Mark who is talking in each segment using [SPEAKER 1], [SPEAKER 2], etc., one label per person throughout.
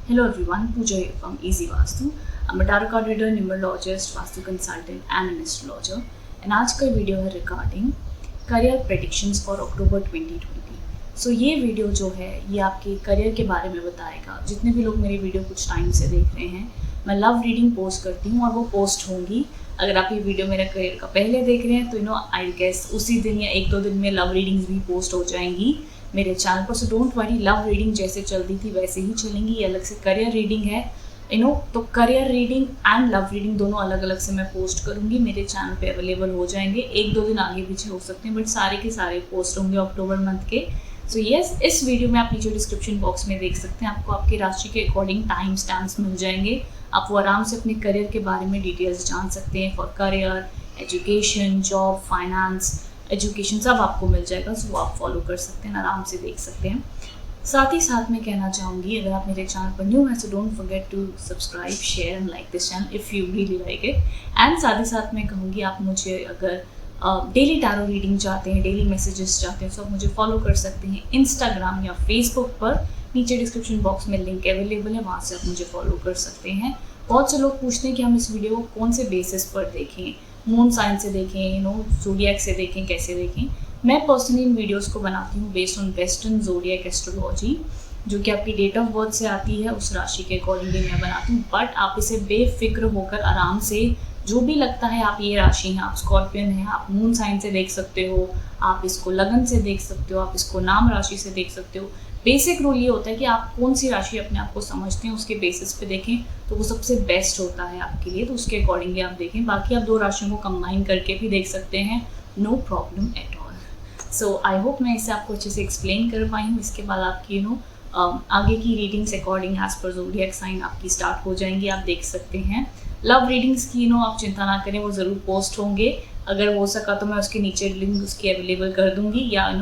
[SPEAKER 1] Hello everyone, Pooja here from Easy Vastu. I'm a tarot card reader, numerologist, Vastu consultant and an astrologer. And आज का video है regarding career predictions for October 2020. सो ये video जो है ये आपके career के बारे में बताएगा. जितने भी लोग मेरी वीडियो कुछ टाइम से देख रहे हैं, मैं लव रीडिंग पोस्ट करती हूँ और वो पोस्ट होंगी. अगर आप ये वीडियो मेरा करियर का पहले देख रहे हैं तो आई गेस उसी दिन या एक दो दिन में लव रीडिंग्स भी पोस्ट हो जाएंगी मेरे चैनल पर. So don't worry, love reading जैसे चलती थी वैसे ही चलेंगी. ये अलग से करियर रीडिंग है तो career reading and love reading दोनों अलग अलग से मैं पोस्ट करूँगी. मेरे चैनल पे अवेलेबल हो जाएंगे. एक दो दिन आगे पीछे हो सकते हैं बट सारे के सारे पोस्ट होंगे अक्टूबर मंथ के. सो यस, इस वीडियो में आप नीचे डिस्क्रिप्शन बॉक्स में देख सकते हैं, आपको आपकी राशि के अकॉर्डिंग टाइम स्टैम्प्स मिल जाएंगे. आप वो आराम से अपने करियर के बारे में डिटेल्स जान सकते हैं. For career, education, job, finance, education सब आपको मिल जाएगा. सो वो आप फॉलो कर सकते हैं, आराम से देख सकते हैं. साथ ही साथ मैं कहना चाहूँगी, अगर आप मेरे चैनल पर न्यू हैं so don't forget to subscribe, share and like this channel if you really like it. And साथ ही साथ मैं कहूँगी, आप मुझे अगर डेली टैरो रीडिंग चाहते हैं, डेली मैसेजेस चाहते हैं, तो आप मुझे फॉलो कर सकते हैं इंस्टाग्राम या फेसबुक पर. नीचे डिस्क्रिप्शन बॉक्स में लिंक अवेलेबल है, वहाँ से आप मुझे फॉलो कर सकते हैं. बहुत से लोग पूछते हैं कि हम इस वीडियो को कौन से बेसिस पर देखें, मून साइन से देखें, ज़ोडिएक से देखें, कैसे देखें. मैं पर्सनली इन वीडियोस को बनाती हूँ based on western zodiac astrology, जो कि आपकी डेट ऑफ बर्थ से आती है. उस राशि के अकॉर्डिंगली मैं बनाती हूँ. बट आप इसे बेफिक्र होकर आराम से, जो भी लगता है आप ये राशि हैं, आप स्कॉर्पियन हैं, आप मून साइन से देख सकते हो, आप इसको लगन से देख सकते हो, आप इसको नाम राशि से देख सकते हो. बेसिक रूल ये होता है कि आप कौन सी राशि अपने आप को समझते हैं उसके बेसिस पे देखें तो वो सबसे बेस्ट होता है आपके लिए. तो उसके अकॉर्डिंगली आप देखें. बाकी आप दो राशियों को कंबाइन करके भी देख सकते हैं, no problem at all. So I hope मैं इसे आपको अच्छे से एक्सप्लेन कर पाई हूँ. इसके बाद आपकी आगे की readings according as per zodiac sign आपकी स्टार्ट हो जाएंगी, आप देख सकते हैं. लव रीडिंग्स की आप चिंता ना करें, वो ज़रूर पोस्ट होंगे. अगर हो सका तो मैं उसके नीचे लिंक उसकी अवेलेबल कर दूँगी, या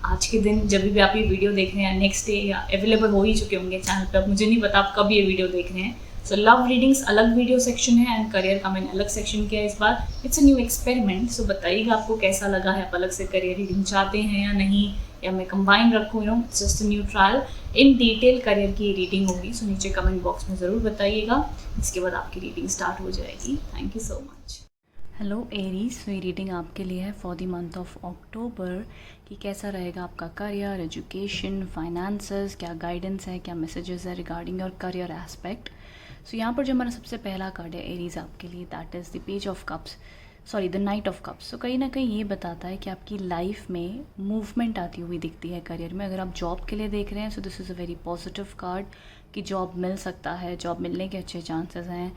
[SPEAKER 1] आज के दिन जब भी आप ये वीडियो देख रहे हैं नेक्स्ट डे या अवेलेबल हो ही चुके होंगे चैनल पे. अब मुझे नहीं पता आप कब ये वीडियो देख रहे हैं. सो लव रीडिंग्स अलग वीडियो सेक्शन है एंड करियर का मैंने अलग सेक्शन किया है इस बार. It's a new experiment. So बताइएगा आपको कैसा लगा है, आप अलग से करियर रीडिंग चाहते हैं या नहीं, या मैं कंबाइन रखूँ. Just new trial. In detail career की रीडिंग होगी. सो नीचे कमेंट बॉक्स में ज़रूर बताइएगा. इसके बाद आपकी रीडिंग स्टार्ट हो जाएगी. Thank you so much.
[SPEAKER 2] Hello Aries, ये रीडिंग आपके लिए है फॉर द मंथ ऑफ अक्टूबर कि कैसा रहेगा आपका करियर, एजुकेशन, फाइनेंसेस, क्या गाइडेंस है, क्या मैसेजेस है रिगार्डिंग योर करियर एस्पेक्ट. सो यहाँ पर जो हमारा सबसे पहला कार्ड है एरीज आपके लिए, that is the page of cups, sorry the knight of cups. So कहीं ना कहीं ये बताता है कि आपकी लाइफ में मूवमेंट आती हुई दिखती है करियर में. अगर आप जॉब के लिए देख रहे हैं सो this is a very positive card कि जॉब मिल सकता है, जॉब मिलने के अच्छे चांसेस हैं.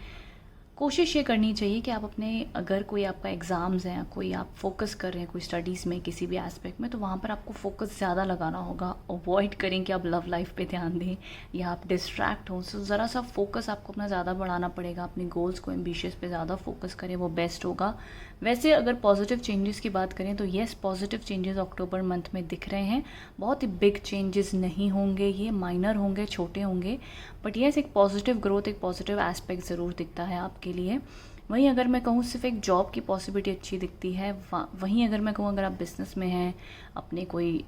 [SPEAKER 2] कोशिश ये करनी चाहिए कि आप अपने, अगर कोई आपका एग्ज़ाम्स हैं, कोई आप फोकस कर रहे हैं कोई स्टडीज़ में किसी भी एस्पेक्ट में, तो वहाँ पर आपको फोकस ज़्यादा लगाना होगा. अवॉइड करें कि आप लव लाइफ पे ध्यान दें या आप डिस्ट्रैक्ट हों. सो ज़रा सा फोकस आपको अपना ज़्यादा बढ़ाना पड़ेगा. अपने गोल्स को, एम्बिशियस पे ज़्यादा फोकस करें, वो बेस्ट होगा. वैसे अगर पॉजिटिव चेंजेस की बात करें तो येस, पॉजिटिव चेंजेस अक्टूबर मंथ में दिख रहे हैं. बहुत ही बिग चेंजेस नहीं होंगे, ये माइनर होंगे, छोटे होंगे, बट येस एक पॉजिटिव ग्रोथ, एक पॉजिटिव एस्पेक्ट ज़रूर दिखता है आपके लिए. वहीं अगर मैं कहूँ सिर्फ एक जॉब की पॉसिबिलिटी अच्छी दिखती है. वहीं अगर मैं कहूँ अगर आप बिज़नेस में हैं, अपने कोई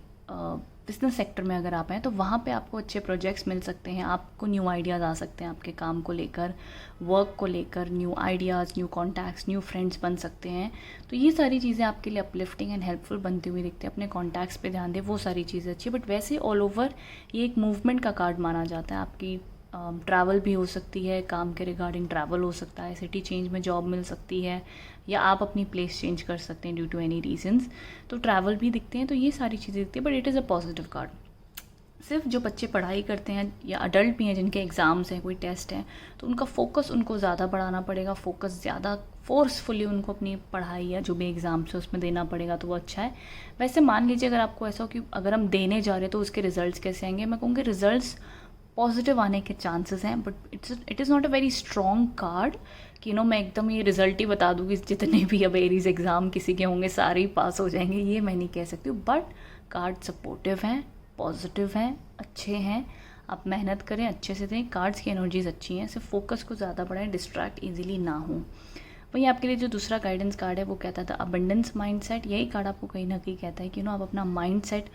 [SPEAKER 2] बिज़नेस सेक्टर में अगर आप हैं तो वहाँ पे आपको अच्छे प्रोजेक्ट्स मिल सकते हैं. आपको न्यू आइडियाज़ आ सकते हैं आपके काम को लेकर, वर्क को लेकर. New ideas, new contacts, new friends बन सकते हैं. तो ये सारी चीज़ें आपके लिए अपलिफ्टिंग एंड हेल्पफुल बनती हुई दिखती है. अपने कॉन्टैक्ट्स पे ध्यान दें, वो सारी चीज़ें अच्छी. बट वैसे ऑल ओवर ये एक मूवमेंट का कार्ड माना जाता है. आपकी ट्रैवल भी हो सकती है, काम के रिगार्डिंग ट्रैवल हो सकता है, सिटी चेंज में जॉब मिल सकती है, या आप अपनी प्लेस चेंज कर सकते हैं ड्यू टू एनी रीजंस. तो ट्रैवल भी दिखते हैं. तो ये सारी चीज़ें दिखती है, but it is a positive card. सिर्फ जो बच्चे पढ़ाई करते हैं या अडल्ट भी हैं जिनके एग्ज़ाम्स हैं, कोई टेस्ट हैं, तो उनका फोकस उनको ज़्यादा बढ़ाना पड़ेगा. फोकस ज़्यादा फोर्सफुली उनको अपनी पढ़ाई या जो भी एग्ज़ाम्स है उसमें देना पड़ेगा, तो वो अच्छा है. वैसे मान लीजिए अगर आपको ऐसा हो कि अगर हम देने जा रहे हैं तो उसके रिजल्ट्स कैसे आएंगे, मैं कहूँगी रिजल्ट्स पॉजिटिव आने के चांसेस हैं. But it is not a very strong card कि मैं एकदम ये रिज़ल्ट ही बता दूँ कि जितने भी अब एरीज एग्ज़ाम किसी के होंगे सारे ही पास हो जाएंगे, ये मैं नहीं कह सकती हूँ. बट कार्ड सपोर्टिव हैं, पॉजिटिव हैं, अच्छे हैं. आप मेहनत करें, अच्छे से दें. कार्ड्स की एनर्जीज अच्छी हैं. सिर्फ फोकस को ज़्यादा बढ़ाएं, डिस्ट्रैक्ट ईजिली ना हो. वहीं आपके लिए जो दूसरा गाइडेंस कार्ड है वो कहता था अबंडेंस माइंडसेट. यही कार्ड आपको कहीं ना कहीं कहता है कि आप अपना माइंडसेट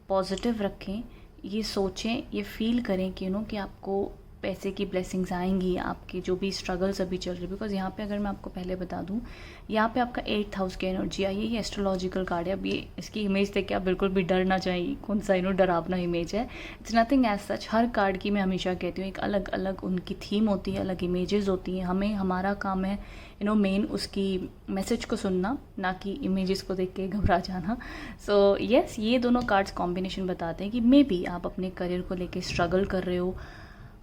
[SPEAKER 2] पॉजिटिव रखें, ये सोचें, ये फील करें कि कि आपको पैसे की ब्लेसिंग्स आएंगी, आपके जो भी स्ट्रगल्स अभी चल रहे हैं। बिकॉज यहाँ पे अगर मैं आपको पहले बता दूँ, यहाँ पे आपका 8th हाउस की एनर्जी आई है। ये एस्ट्रोलॉजिकल कार्ड है। अब ये इसकी इमेज देख के आप बिल्कुल भी डर ना चाहिए, कौन सा डरावना इमेज है। It's nothing as such. हर कार्ड की मैं हमेशा कहती हूँ एक अलग अलग उनकी थीम होती है, अलग इमेजेस होती हैं। हमारा काम है मेन उसकी मैसेज को सुनना, ना कि इमेजेस को देख के घबरा जाना। सो येस, ये दोनों कार्ड्स कॉम्बिनेशन बताते हैं कि मे बी आप अपने करियर को लेके स्ट्रगल कर रहे हो,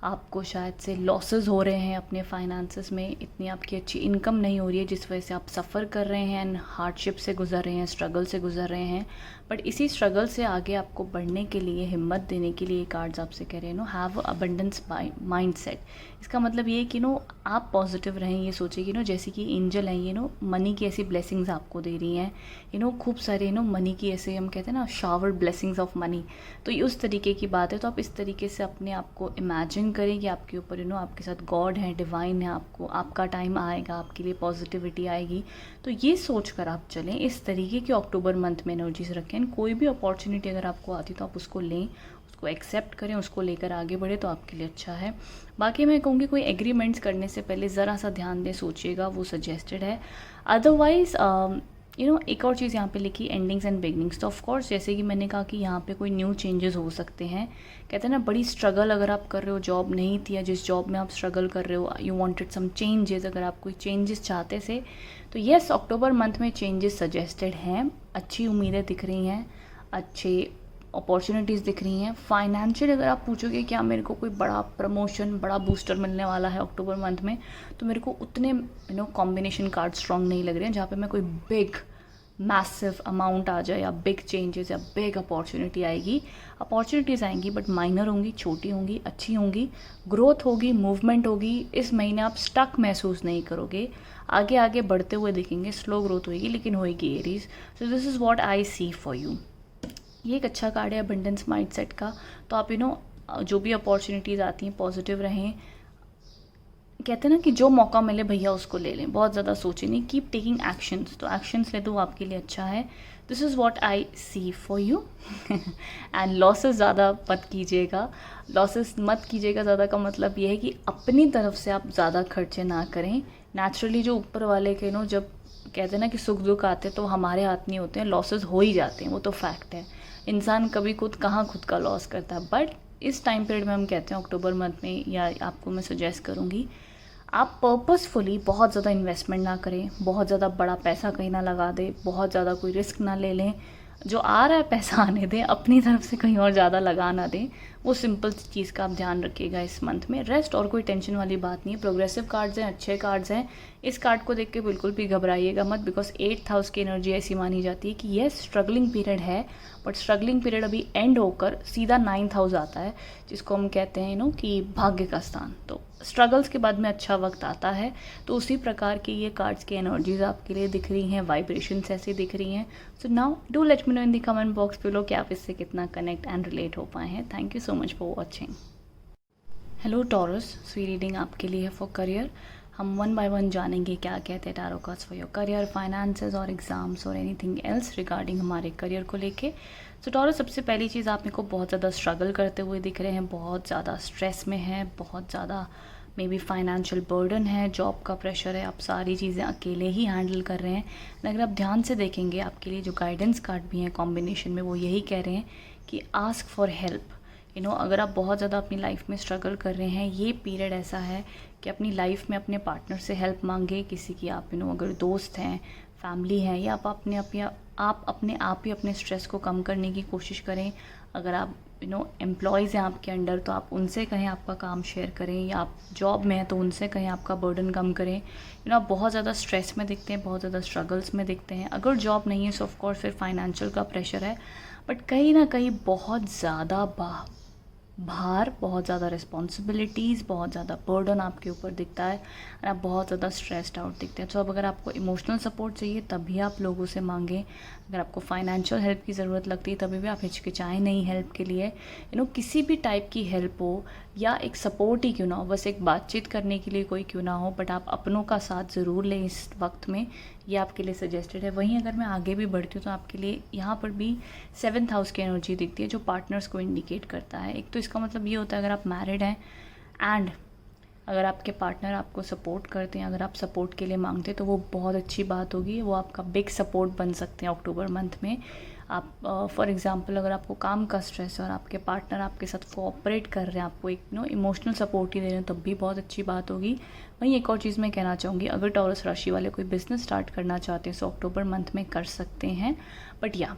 [SPEAKER 2] आपको शायद से लॉसेस हो रहे हैं अपने फाइनेंसेस में, इतनी आपकी अच्छी इनकम नहीं हो रही है जिस वजह से आप सफ़र कर रहे हैं एंड हार्डशिप से गुजर रहे हैं, स्ट्रगल से गुजर रहे हैं। बट इसी स्ट्रगल से आगे आपको बढ़ने के लिए, हिम्मत देने के लिए कार्ड्स आपसे कह रहे हैं हैव अबंडेंस माइंड सेट। इसका मतलब ये कि आप पॉजिटिव रहें, ये सोचिए कि जैसे कि एंजल हैं ये मनी की ऐसी ब्लेसिंग्स आपको दे रही हैं खूब सारे मनी की, ऐसे हम कहते हैं शावर ब्लेसिंग्स ऑफ मनी। तो ये उस तरीके की बात है। तो आप इस तरीके से अपने आप को इमेजिन करें कि आपके ऊपर आपके साथ गॉड है, डिवाइन है, आपका टाइम आएगा, आपके लिए पॉजिटिविटी आएगी। तो ये सोच कर आप चलें, इस तरीके की अक्टूबर मंथ में एनर्जीज रखें। कोई भी अपॉर्चुनिटी अगर आपको आती तो आप उसको लें, उसको एक्सेप्ट करें, उसको लेकर आगे बढ़े तो आपके लिए अच्छा है। बाकी मैं कहूँगी कोई एग्रीमेंट्स करने से पहले ज़रा सा ध्यान दें, सोचिएगा, वो सजेस्टेड है। अदरवाइज़ एक और चीज़ यहाँ पे लिखी, एंडिंग्स एंड बिगनिंग्स। तो ऑफ कोर्स जैसे कि मैंने कहा कि यहाँ पे कोई न्यू चेंजेस हो सकते हैं। कहते हैं बड़ी स्ट्रगल अगर आप कर रहे हो, जॉब नहीं थी या जिस जॉब में आप स्ट्रगल कर रहे हो, यू वांटेड सम चेंजेस, अगर आप कोई चेंजेस चाहते थे तो येस, अक्टूबर मंथ में चेंजेस सजेस्टेड हैं। अच्छी उम्मीदें दिख रही हैं, अच्छे अपॉर्चुनिटीज़ दिख रही हैं। फाइनेंशियल अगर आप पूछोगे क्या मेरे को कोई बड़ा प्रमोशन, बड़ा बूस्टर मिलने वाला है अक्टूबर मंथ में, तो मेरे को उतने कॉम्बिनेशन कार्ड स्ट्रॉन्ग नहीं लग रहे हैं जहाँ पे मैं कोई बिग मैसिव अमाउंट आ जाए या बिग चेंजेस या बिग अपॉर्चुनिटी आएगी। अपॉर्चुनिटीज़ आएंगी बट माइनर होंगी, छोटी होंगी, अच्छी होंगी, ग्रोथ होगी, मूवमेंट होगी। इस महीने आप स्टक महसूस नहीं करोगे, आगे आगे बढ़ते हुए दिखेंगे। स्लो ग्रोथ होगी लेकिन होएगी Aries. So this is what I see for you. ये एक अच्छा कार्ड है अबंडेंस माइंडसेट का। तो आप जो भी अपॉर्चुनिटीज़ आती हैं पॉजिटिव रहें। कहते हैं ना कि जो मौका मिले भैया उसको ले लें, बहुत ज़्यादा सोचें नहीं, कीप टेकिंग एक्शंस। तो एक्शंस ले तो आपके लिए अच्छा है। This is what I see for you. And losses ज़्यादा मत कीजिएगा। लॉसेस मत कीजिएगा ज़्यादा का मतलब ये है कि अपनी तरफ से आप ज़्यादा खर्चे ना करें। नेचुरली जो ऊपर वाले के जब कहते हैं ना कि सुख दुख आते हैं तो हमारे हाथ नहीं होते हैं, लॉसेस हो ही जाते हैं, वो तो फैक्ट है। इंसान कभी खुद का लॉस करता है। बट इस टाइम पीरियड में हम कहते हैं अक्टूबर मंथ में, या आपको मैं सजेस्ट करूँगी आप पर्पसफुली बहुत ज़्यादा इन्वेस्टमेंट ना करें, बहुत ज़्यादा बड़ा पैसा कहीं ना लगा दें, बहुत ज़्यादा कोई रिस्क ना ले लें। जो आ रहा है पैसा आने दें, अपनी तरफ से कहीं और ज़्यादा लगा ना दें। वो सिंपल चीज़ का आप ध्यान रखिएगा इस मंथ में। रेस्ट और कोई टेंशन वाली बात नहीं है। प्रोग्रेसिव कार्ड्स हैं, अच्छे कार्ड्स हैं। इस कार्ड को देख के बिल्कुल भी घबराइएगा मत, बिकॉज 8th हाउस की एनर्जी ऐसी मानी जाती है कि येस स्ट्रगलिंग पीरियड है, बट स्ट्रगलिंग पीरियड अभी एंड होकर सीधा 9th हाउस आता है, जिसको हम कहते हैं कि भाग्य का स्थान। तो स्ट्रगल्स के बाद में अच्छा वक्त आता है। तो उसी प्रकार की ये कार्ड्स की एनर्जीज आपके लिए दिख रही हैं, वाइब्रेशंस ऐसी दिख रही हैं। So now do let me know in the comment box below कि आप इससे कितना कनेक्ट एंड रिलेट हो पाए हैं। Thank you so much for watching. Hello taurus, स्वी रीडिंग आपके लिए है फॉर करियर। हम वन बाय वन जानेंगे क्या कहते हैं tarot cards for your career, finances और एग्जाम्स और एनीथिंग एल्स रिगार्डिंग हमारे करियर को लेके। सो टॉरस, सबसे पहली चीज़, आप मेरे को बहुत ज़्यादा स्ट्रगल करते हुए दिख रहे हैं, बहुत ज़्यादा स्ट्रेस में हैं, बहुत ज़्यादा मे बी फाइनेंशियल बर्डन है, जॉब का प्रेशर है, आप सारी चीज़ें अकेले ही हैंडल कर रहे हैं। अगर आप ध्यान से देखेंगे आपके लिए जो गाइडेंस कार्ड भी हैं कॉम्बिनेशन में, वो यही कह रहे हैं कि आस्क फॉर हेल्प। अगर आप बहुत ज़्यादा अपनी लाइफ में स्ट्रगल कर रहे हैं, ये पीरियड ऐसा है कि अपनी लाइफ में अपने पार्टनर से हेल्प मांगे, किसी की आप अगर दोस्त हैं, फैमिली है, या आप अपने आप ही अपने स्ट्रेस को कम करने की कोशिश करें। अगर आप एम्प्लॉयज़ हैं आपके अंडर तो आप उनसे कहें आपका काम शेयर करें, या आप जॉब में हैं तो उनसे कहें आपका बर्डन कम करें। आप बहुत ज़्यादा स्ट्रेस में दिखते हैं, बहुत ज़्यादा स्ट्रगल्स में दिखते हैं। अगर जॉब नहीं है सो ऑफकोर्स फिर फाइनेंशियल का प्रेशर है, बट कहीं ना कहीं बहुत ज़्यादा भार, बहुत ज़्यादा रिस्पॉन्सिबिलिटीज़, बहुत ज़्यादा बर्डन आपके ऊपर दिखता है और आप बहुत ज़्यादा स्ट्रेस्ड आउट दिखते हैं। तो अब अगर आपको इमोशनल सपोर्ट चाहिए तभी आप लोगों से मांगें। अगर आपको फाइनेंशियल हेल्प की ज़रूरत लगती है तभी भी आप हिचकिचाएं नहीं हेल्प के लिए। किसी भी टाइप की हेल्प हो या एक सपोर्ट ही क्यों ना हो, बस एक बातचीत करने के लिए कोई क्यों ना हो, बट आप अपनों का साथ ज़रूर लें इस वक्त में, ये आपके लिए सजेस्टेड है। वहीं अगर मैं आगे भी बढ़ती हूँ तो आपके लिए यहाँ पर भी 7th हाउस की एनर्जी दिखती है जो पार्टनर्स को इंडिकेट करता है। एक तो इसका मतलब ये होता है अगर आप मैरिड हैं एंड अगर आपके पार्टनर आपको सपोर्ट करते हैं, अगर आप सपोर्ट के लिए मांगते हैं तो वो बहुत अच्छी बात होगी, वो आपका बिग सपोर्ट बन सकते हैं अक्टूबर मंथ में। आप फॉर एग्जांपल अगर आपको काम का स्ट्रेस है और आपके पार्टनर आपके साथ कोऑपरेट कर रहे हैं, आपको एक इमोशनल सपोर्ट ही दे रहे हैं, तब भी बहुत अच्छी बात होगी। वहीं एक और चीज़ मैं कहना चाहूँगी, अगर टॉरस राशि वाले कोई बिज़नेस स्टार्ट करना चाहते हैं तो अक्टूबर मंथ में कर सकते हैं, बट या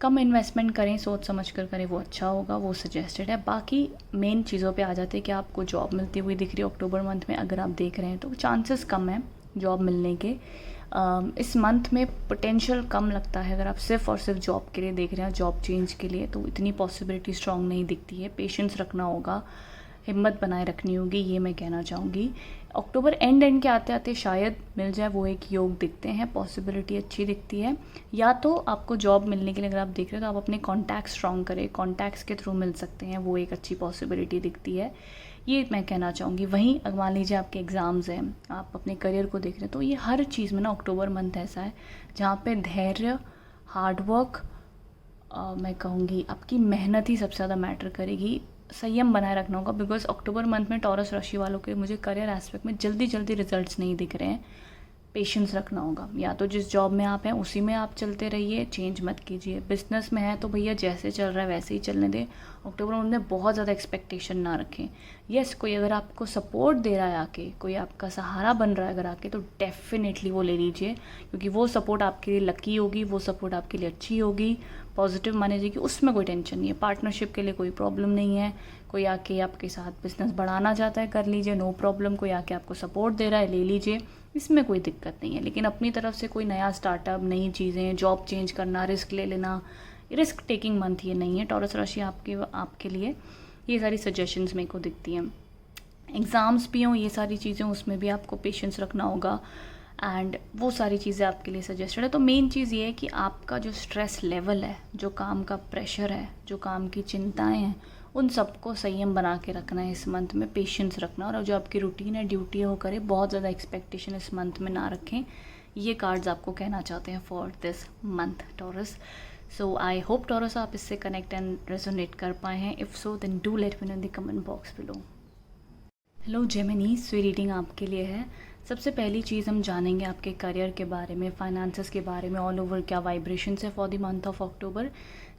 [SPEAKER 2] कम इन्वेस्टमेंट करें, सोच समझ कर करें, वो अच्छा होगा, वो सजेस्टेड है। बाकी मेन चीज़ों पे आ जाते हैं कि आपको जॉब मिलती हुई दिख रही है अक्टूबर मंथ में, अगर आप देख रहे हैं तो चांसेस कम है जॉब मिलने के। इस मंथ में पोटेंशियल कम लगता है। अगर आप सिर्फ और सिर्फ जॉब के लिए देख रहे हैं, जॉब चेंज के लिए, तो इतनी पॉसिबिलिटी स्ट्रॉन्ग नहीं दिखती है। पेशेंस रखना होगा, हिम्मत बनाए रखनी होगी, ये मैं कहना चाहूँगी। अक्टूबर एंड के आते आते शायद मिल जाए, वो एक योग दिखते हैं, पॉसिबिलिटी अच्छी दिखती है। या तो आपको जॉब मिलने के लिए अगर आप देख रहे हो तो आप अपने कॉन्टैक्ट स्ट्रॉन्ग करें, कॉन्टैक्ट्स के थ्रू मिल सकते हैं, वो एक अच्छी पॉसिबिलिटी दिखती है, ये मैं कहना चाहूँगी। वहीं अगर मान लीजिए आपके एग्ज़ाम्स हैं, आप अपने करियर को देख रहे हैं, तो ये हर चीज़ में ना अक्टूबर मंथ ऐसा है जहाँ पे धैर्य, हार्डवर्क, मैं कहूँगी आपकी मेहनत ही सबसे ज़्यादा मैटर करेगी। संयम बनाए रखना होगा, बिकॉज अक्टूबर मंथ में टॉरस राशि वालों के मुझे करियर एस्पेक्ट में जल्दी जल्दी रिजल्ट्स नहीं दिख रहे हैं। पेशेंस रखना होगा, या तो जिस जॉब में आप हैं उसी में आप चलते रहिए, चेंज मत कीजिए। बिजनेस में है तो भैया जैसे चल रहा है वैसे ही चलने दें। अक्टूबर मंथ में बहुत ज़्यादा एक्सपेक्टेशन ना रखें। यस, कोई अगर आपको सपोर्ट दे रहा है आके, कोई आपका सहारा बन रहा है अगर आके, तो डेफिनेटली वो ले लीजिए, क्योंकि वो सपोर्ट आपके लिए लकी होगी, वो सपोर्ट आपके लिए अच्छी होगी, पॉजिटिव माने जाएगी, उसमें कोई टेंशन नहीं है। पार्टनरशिप के लिए कोई प्रॉब्लम नहीं है। कोई आके आपके साथ बिजनेस बढ़ाना चाहता है, कर लीजिए, नो प्रॉब्लम। कोई आके आपको सपोर्ट दे रहा है, ले लीजिए, इसमें कोई दिक्कत नहीं है। लेकिन अपनी तरफ से कोई नया स्टार्टअप, नई चीज़ें, जॉब चेंज करना, रिस्क ले लेना, रिस्क टेकिंग मंथ ये नहीं है टॉरस राशि आपके लिए। ये सारी सजेशंस मेरे को दिखती हैं। एग्ज़ाम्स भी हों, ये सारी चीज़ें, उसमें भी आपको पेशेंस रखना होगा, एंड वो सारी चीज़ें आपके लिए सजेस्टेड है। तो मेन चीज़ ये है कि आपका जो स्ट्रेस लेवल है, जो काम का प्रेशर है, जो काम की चिंताएं हैं, उन सबको संयम बना के रखना है इस मंथ में, पेशेंस रखना, और जो आपकी रूटीन है, ड्यूटी है, वो करें। बहुत ज़्यादा एक्सपेक्टेशन इस मंथ में ना रखें। ये कार्ड्स आपको कहना चाहते हैं for this month Taurus. So I hope Taurus आप इससे कनेक्ट एंड रेजोनेट कर पाए हैं। If so then do let me know in the comment box below. Hello Gemini, स्वी रीडिंग आपके लिए है। सबसे पहली चीज़ हम जानेंगे आपके करियर के बारे में, फाइनेंसेस के बारे में, ऑल ओवर क्या वाइब्रेशंस है फॉर द मंथ ऑफ अक्टूबर।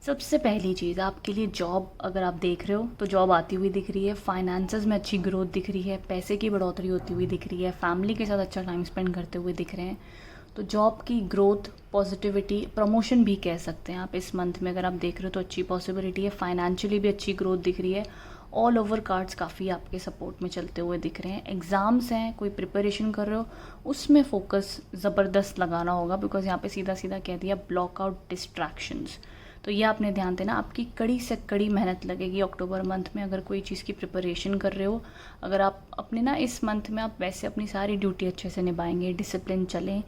[SPEAKER 2] सबसे पहली चीज़ आपके लिए जॉब, अगर आप देख रहे हो तो जॉब आती हुई दिख रही है, फाइनेंसेस में अच्छी ग्रोथ दिख रही है, पैसे की बढ़ोतरी होती हुई दिख रही है, फैमिली के साथ अच्छा टाइम स्पेंड करते हुए दिख रहे हैं। तो जॉब की ग्रोथ, पॉजिटिविटी, प्रमोशन भी कह सकते हैं आप इस मंथ में अगर आप देख रहे हो तो अच्छी पॉसिबिलिटी है। फाइनेंशियली भी अच्छी ग्रोथ दिख रही है। ऑल ओवर कार्ड्स काफ़ी आपके सपोर्ट में चलते हुए दिख रहे हैं। एग्ज़ाम्स हैं, कोई प्रिपरेशन कर रहे हो, उसमें फोकस ज़बरदस्त लगाना होगा, बिकॉज यहाँ पे सीधा सीधा कह दिया ब्लॉक आउट डिस्ट्रैक्शंस। तो ये आपने ध्यान देना, आपकी कड़ी से कड़ी मेहनत लगेगी अक्टूबर मंथ में। अगर कोई चीज़ की प्रिपरेशन कर रहे हो, अगर आप अपने ना इस मंथ में आप वैसे अपनी सारी ड्यूटी अच्छे से निभाएंगे, डिसिप्लिन चलें,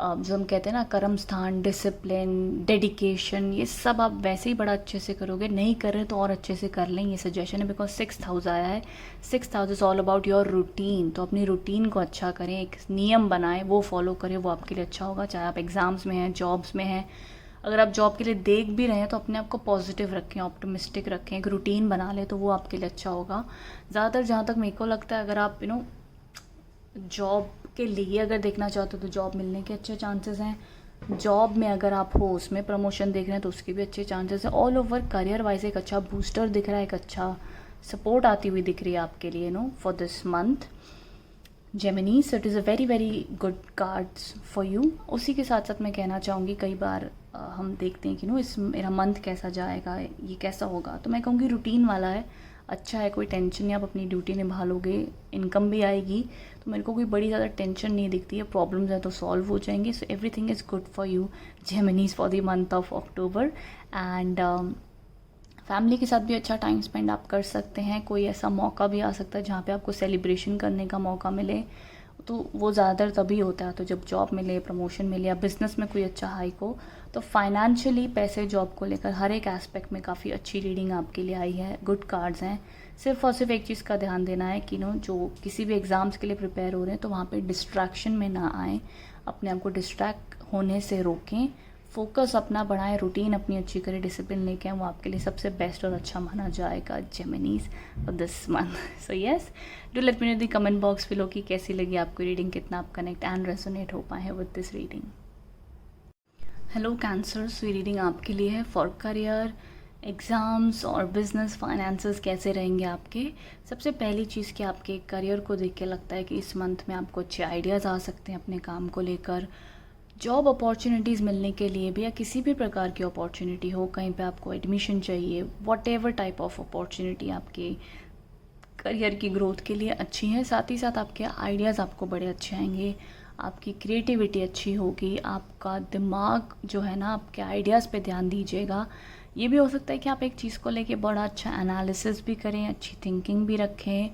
[SPEAKER 2] जो हम कहते हैं ना कर्म स्थान, डिसिप्लिन, डेडिकेशन, ये सब आप वैसे ही बड़ा अच्छे से करोगे। नहीं कर रहे तो और अच्छे से कर लें, ये सजेशन है, बिकॉज 6th हाउस आया है। 6th house is all about your routine. तो अपनी रूटीन को अच्छा करें, एक नियम बनाएं, वो फॉलो करें, वो आपके लिए अच्छा होगा। चाहे आप एग्ज़ाम्स में हैं, जॉब्स में हैं, अगर आप जॉब के लिए देख भी रहे हैं तो अपने आप को पॉजिटिव रखें, ऑप्टिमिस्टिक रखें, एक रूटीन बना लें, तो वो आपके लिए अच्छा होगा। ज़्यादातर जहाँ तक मेरे को लगता है, अगर आप जॉब के लिए अगर देखना चाहते हो तो जॉब मिलने के अच्छे चांसेस हैं। जॉब में अगर आप हो, उसमें प्रमोशन देख रहे हैं तो उसके भी अच्छे चांसेस हैं। ऑल ओवर करियर वाइज एक अच्छा बूस्टर दिख रहा है, एक अच्छा सपोर्ट आती हुई दिख रही है आपके लिए for this month Gemini. So it is a very very good cards for you. उसी के साथ साथ मैं कहना चाहूँगी, कई बार हम देखते हैं कि इस मेरा मंथ कैसा जाएगा, ये कैसा होगा, तो मैं कहूँगी रूटीन वाला है, अच्छा है, कोई टेंशन नहीं, आप अपनी ड्यूटी निभा लोगे, इनकम भी आएगी, तो मेरे को कोई बड़ी ज़्यादा टेंशन नहीं दिखती है। प्रॉब्लम्स हैं तो सॉल्व हो जाएंगे। So everything is good for you Geminis for the month of October. And family के साथ भी अच्छा टाइम स्पेंड आप कर सकते हैं। कोई ऐसा मौका भी आ सकता है जहाँ पे आपको सेलिब्रेशन करने का मौका मिले, तो वो ज़्यादातर तभी होता है तो जब जॉब मिले, प्रमोशन मिले, या बिज़नेस में कोई अच्छा हाइक हो। तो फाइनेंशियली, पैसे, जॉब को लेकर हर एक एस्पेक्ट में काफ़ी अच्छी रीडिंग आपके लिए आई है, गुड कार्ड्स हैं। सिर्फ और सिर्फ एक चीज़ का ध्यान देना है कि जो किसी भी एग्ज़ाम्स के लिए प्रिपेयर हो रहे हैं तो वहाँ पे डिस्ट्रैक्शन में ना आए, अपने आप को डिस्ट्रैक्ट होने से रोकें, फोकस अपना बढ़ाएं, रूटीन अपनी अच्छी करें, डिसिप्लिन लेके आएं, वो आपके लिए सबसे बेस्ट और अच्छा माना जाएगा Geminis for this month. So yes, do let me know the comment box below कि कैसी लगी आपको रीडिंग, कितना आप कनेक्ट एंड रेजोनेट हो पाए हैं with this reading. Hello cancers, ये रीडिंग आपके लिए है फॉर करियर, एग्ज़ाम्स और बिजनेस फाइनेंसेस कैसे रहेंगे आपके. सबसे पहली चीज़ कि आपके करियर को देख के लगता है कि इस मंथ में आपको अच्छे आइडियाज़ आ सकते हैं अपने काम को लेकर, जॉब अपॉर्चुनिटीज़ मिलने के लिए भी, या किसी भी प्रकार की अपॉर्चुनिटी हो, कहीं पे आपको एडमिशन चाहिए, what ever type of opportunity आपके करियर की ग्रोथ के लिए अच्छी है. साथ ही साथ आपके आइडियाज़ आपको बड़े अच्छे आएंगे, आपकी क्रिएटिविटी अच्छी होगी, आपका दिमाग जो है ना, आपके आइडियाज़ पे ध्यान दीजिएगा. ये भी हो सकता है कि आप एक चीज़ को लेके बड़ा अच्छा एनालिसिस भी करें, अच्छी थिंकिंग भी रखें,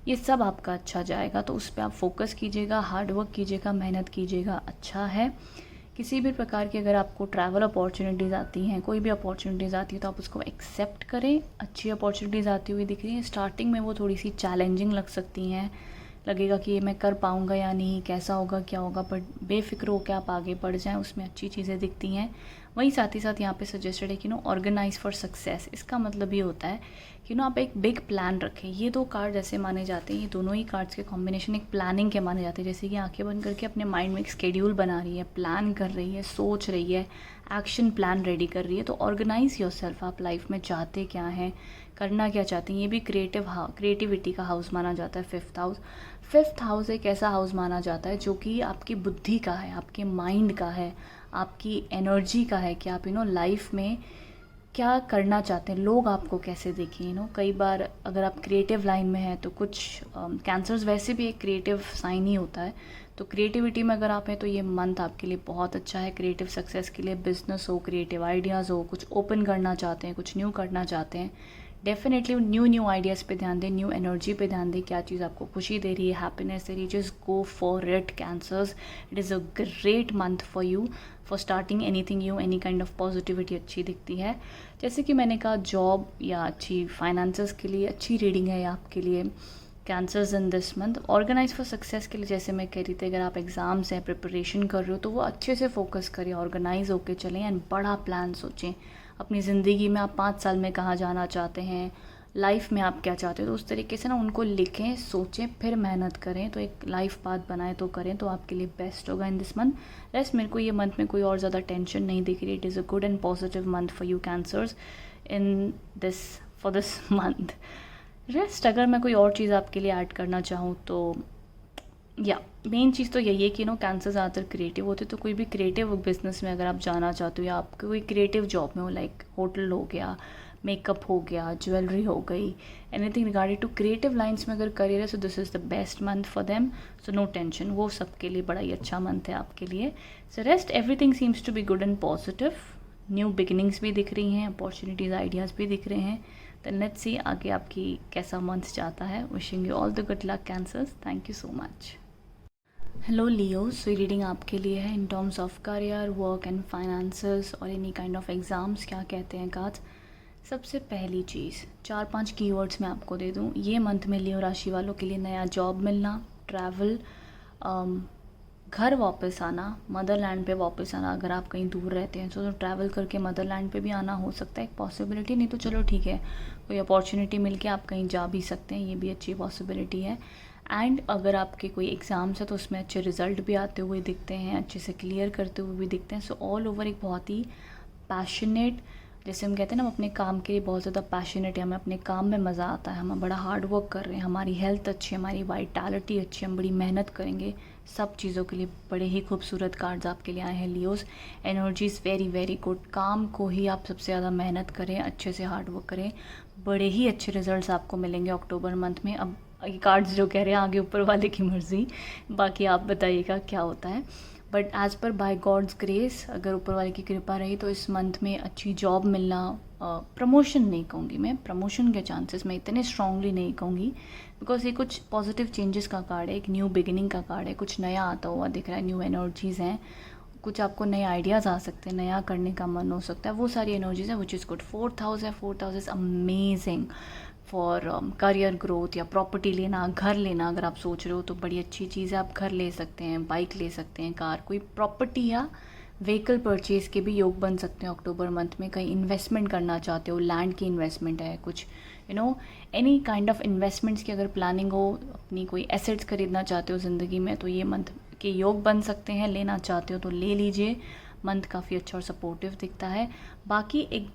[SPEAKER 2] ये सब आपका अच्छा जाएगा. तो उस पर आप फोकस कीजिएगा, हार्ड वर्क कीजिएगा, मेहनत कीजिएगा, अच्छा है. किसी भी प्रकार की अगर आपको ट्रैवल अपॉर्चुनिटीज़ आती हैं, कोई भी अपॉर्चुनिटीज़ आती है तो आप उसको एक्सेप्ट करें. अच्छी अपॉर्चुनिटीज़ आती हुई दिख रही हैं. स्टार्टिंग में वो थोड़ी सी चैलेंजिंग लग सकती हैं, लगेगा कि ये मैं कर पाऊँगा या नहीं, कैसा होगा क्या होगा, बट बेफिक्र होकर आप आगे बढ़ जाएं, उसमें अच्छी चीज़ें दिखती हैं. वहीं साथ ही साथ यहाँ पे सजेस्टेड है कि ऑर्गेनाइज फॉर सक्सेस. इसका मतलब ये होता है कि आप एक बिग प्लान रखें. ये दो कार्ड ऐसे माने जाते हैं, ये दोनों ही कार्ड्स के कॉम्बिनेशन एक प्लानिंग के माने जाते हैं. जैसे कि आंखें बंद करके अपने माइंड में एक स्केड्यूल बना रही है, प्लान कर रही है, सोच रही है, एक्शन प्लान रेडी कर रही है. तो ऑर्गेनाइज योरसेल्फ. आप लाइफ में चाहते क्या हैं, करना क्या चाहते हैं. ये भी क्रिएटिविटी का हाउस माना जाता है, फिफ्थ हाउस एक ऐसा हाउस माना जाता है जो कि आपकी बुद्धि का है, आपके माइंड का है, आपकी एनर्जी का है, कि आप लाइफ में क्या करना चाहते हैं, लोग आपको कैसे देखें. कई बार अगर आप क्रिएटिव लाइन में हैं तो कुछ कैंसर्स वैसे भी एक क्रिएटिव साइन ही होता है. तो क्रिएटिविटी में अगर आप हैं तो ये मंथ आपके लिए बहुत अच्छा है क्रिएटिव सक्सेस के लिए. बिजनेस हो, क्रिएटिव आइडियाज़ हो, कुछ ओपन करना चाहते हैं, कुछ न्यू करना चाहते हैं, डेफिनेटली न्यू आइडियाज़ पे ध्यान दें, न्यू एनर्जी पे ध्यान दें. क्या चीज़ आपको खुशी दे रही है, हैप्पीनेस दे रही है, just go for it cancers. It is a great month for you for starting anything new. Any kind of positivity अच्छी दिखती है. जैसे कि मैंने कहा, जॉब या अच्छी फाइनेंसेस के लिए अच्छी रीडिंग है आपके लिए Cancers in this month. Organise for success के लिए जैसे मैं कह रही थी, अगर आप एग्ज़ाम्स हैं, प्रिपरेशन कर रहे हो, तो वो अच्छे से फोकस करें, ऑर्गेनाइज होकर चलें एंड बड़ा प्लान सोचें. अपनी ज़िंदगी में आप 5 साल में कहाँ जाना चाहते हैं, लाइफ में आप क्या चाहते हो, तो उस तरीके से उनको लिखें, सोचें, फिर मेहनत करें. तो एक लाइफ पाथ बनाए तो करें, तो आपके लिए बेस्ट होगा इन दिस मंथ. रेस्ट मेरे को ये मंथ में कोई और ज़्यादा टेंशन नहीं दिख रही. It is a good and positive month for you cancers in this for this month. Rest अगर मैं कोई और चीज़ आपके लिए ऐड करना चाहूँ तो या मेन चीज़ तो यही है कि कैंसर ज़्यादातर क्रिएटिव होते, तो कोई भी क्रिएटिव बिजनेस में अगर आप जाना चाहते हो, या आप कोई क्रिएटिव जॉब में हो, लाइक होटल हो गया, मेकअप हो गया, ज्वेलरी हो गई, anything regarded to creative lines में अगर करियर है, so this is the best month for them. So no tension, वो सबके लिए बड़ा ही अच्छा मंथ है आपके लिए. So rest everything seems to be good and positive. New beginnings भी दिख रही हैं, अपॉर्चुनिटीज़, आइडियाज़ भी दिख रहे हैं. देन लेट्स सी आगे आपकी कैसा मंथ जाता है. Wishing you all the good luck cancers. Thank you so much. Hello Leo, so reading आपके लिए है in terms of career, work and finances और एनी काइंड ऑफ एग्ज़ाम्स. क्या कहते हैं कार्ड्स. सबसे पहली चीज़ 4-5 कीवर्ड्स मैं आपको दे दूँ. ये मंथ में लियो राशि वालों के लिए नया जॉब मिलना, ट्रैवल, घर वापस आना, मदरलैंड पे वापस आना. अगर आप कहीं दूर रहते हैं तो ट्रैवल करके मदरलैंड पे भी आना हो सकता है, एक पॉसिबिलिटी. नहीं तो चलो ठीक है, कोई अपॉर्चुनिटी मिल के आप कहीं जा भी सकते हैं, ये भी अच्छी पॉसिबिलिटी है. एंड अगर आपके कोई एग्ज़ाम्स है तो उसमें अच्छे रिज़ल्ट भी आते हुए दिखते हैं, अच्छे से क्लियर करते हुए भी दिखते हैं. सो ऑल ओवर एक बहुत ही पैशनेट, जैसे हम कहते हैं ना, हम अपने काम के लिए बहुत ज़्यादा पैशनेट है, हमें अपने काम में मज़ा आता है, हम बड़ा हार्ड वर्क कर रहे हैं, हमारी हेल्थ अच्छी है, हमारी वाइटैलिटी अच्छी है, हम बड़ी मेहनत करेंगे. सब चीज़ों के लिए बड़े ही खूबसूरत कार्ड्स आपके लिए आए हैं Leos. Energy is very very good. काम को ही आप सबसे ज़्यादा मेहनत करें, अच्छे से हार्ड वर्क करें, बड़े ही अच्छे रिजल्ट्स आपको मिलेंगे अक्टूबर मंथ में. अब ये कार्ड्स जो कह रहे हैं आगे ऊपर वाले की मर्ज़ी, बाकी आप बताइएगा क्या होता है. But as per by God's grace, अगर ऊपर वाले की कृपा रही तो इस मंथ में अच्छी जॉब मिलना, प्रमोशन नहीं कहूँगी मैं, प्रमोशन के चांसेस मैं इतने स्ट्रांगली नहीं कहूँगी, बिकॉज ये कुछ पॉजिटिव चेंजेस का कार्ड है, एक न्यू बिगिनिंग का कार्ड है, कुछ नया आता हुआ दिख रहा है, न्यू एनर्जीज़ हैं, कुछ आपको नए आइडियाज़ आ सकते हैं, नया करने का मन हो सकता है, वो सारी एनर्जीज़ है, विच इज़ गुड. 4,000 है, 4,000 is amazing for career growth या प्रॉपर्टी लेना, घर लेना. अगर आप सोच रहे हो तो बड़ी अच्छी चीज़ है, आप घर ले सकते हैं, बाइक ले सकते हैं, कार, कोई प्रॉपर्टी या व्हीकल परचेज़ के भी योग बन सकते हैं अक्टूबर मंथ में। कहीं इन्वेस्टमेंट करना चाहते हो, लैंड की इन्वेस्टमेंट है, कुछ एनी काइंड ऑफ इन्वेस्टमेंट्स की अगर प्लानिंग हो, अपनी कोई एसेट्स खरीदना चाहते हो ज़िंदगी में, तो ये मंथ के योग बन सकते हैं। लेना चाहते हो तो ले लीजिए, मंथ काफ़ी अच्छा और सपोर्टिव दिखता है। बाकी एक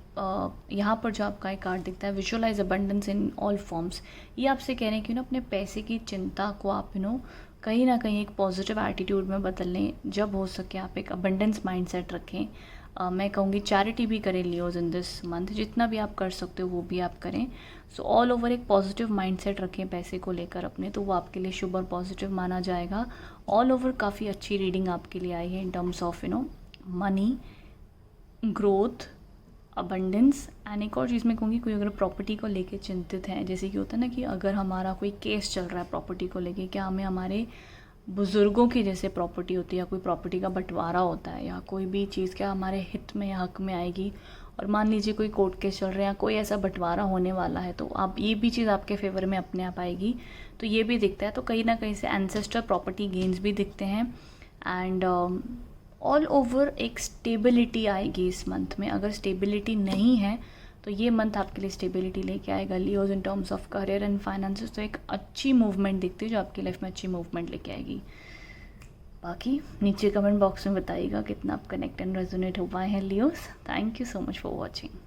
[SPEAKER 2] यहाँ पर जो आपका एक कार्ड दिखता है, visualise abundance in all forms, ये आपसे कह रहे हैं कि अपने पैसे की चिंता को आप कहीं ना कहीं एक पॉजिटिव एटीट्यूड में बदल लें। जब हो सके आप एक अबंडेंस माइंडसेट रखें। मैं कहूँगी चैरिटी भी करें लियोज इन दिस मंथ, जितना भी आप कर सकते हो वो भी आप करें। सो ऑल ओवर एक पॉजिटिव माइंडसेट रखें पैसे को लेकर अपने, तो वो आपके लिए शुभ और पॉजिटिव माना जाएगा। ऑल ओवर काफ़ी अच्छी रीडिंग आपके लिए आई है in terms of money, growth, abundance. And एक और चीज़ मैं कहूँगी, कोई अगर प्रॉपर्टी को लेके चिंतित है, जैसे कि होता है ना कि अगर हमारा कोई केस चल रहा है प्रॉपर्टी को लेके, क्या हमें हमारे बुज़ुर्गों की जैसे प्रॉपर्टी होती है या कोई प्रॉपर्टी का बंटवारा होता है या कोई भी चीज़ क्या हमारे हित में या हक में आएगी, और मान लीजिए कोई कोर्ट केस चल रहा है, कोई ऐसा बंटवारा होने वाला है, तो आप ये भी चीज़ आपके फेवर में अपने आप आएगी, तो ये भी दिखता है। तो कहीं ना कहीं से एंसेस्टर प्रॉपर्टी गेन्स भी दिखते हैं। एंड ऑल ओवर एक स्टेबिलिटी आएगी इस मंथ में। अगर स्टेबिलिटी नहीं है तो ये मंथ आपके लिए स्टेबिलिटी लेके आएगा Leos in terms of career and finances. तो एक अच्छी मूवमेंट दिखती है जो आपकी लाइफ में अच्छी मूवमेंट लेके आएगी। बाकी नीचे कमेंट बॉक्स में बताइएगा कितना आप कनेक्ट एंड रेजोनेट हो पाए हैं Leos. Thank you so much for watching.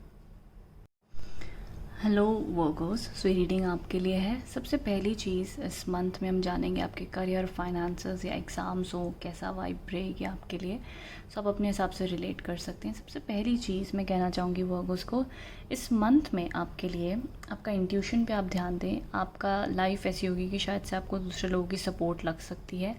[SPEAKER 2] Hello Virgo's, so reading आपके लिए है। सबसे पहली चीज़ इस मंथ में हम जानेंगे आपके करियर, फाइनेंसेस या एग्ज़ाम्स हो, कैसा वाइब रहेगी आपके लिए। सो आप अपने हिसाब से रिलेट कर सकते हैं। सबसे पहली चीज़ मैं कहना चाहूँगी वर्गोस को, इस मंथ में आपके लिए आपका इंट्यूशन पे आप ध्यान दें। आपका लाइफ ऐसी होगी कि शायद से आपको दूसरे लोगों की सपोर्ट लग सकती है,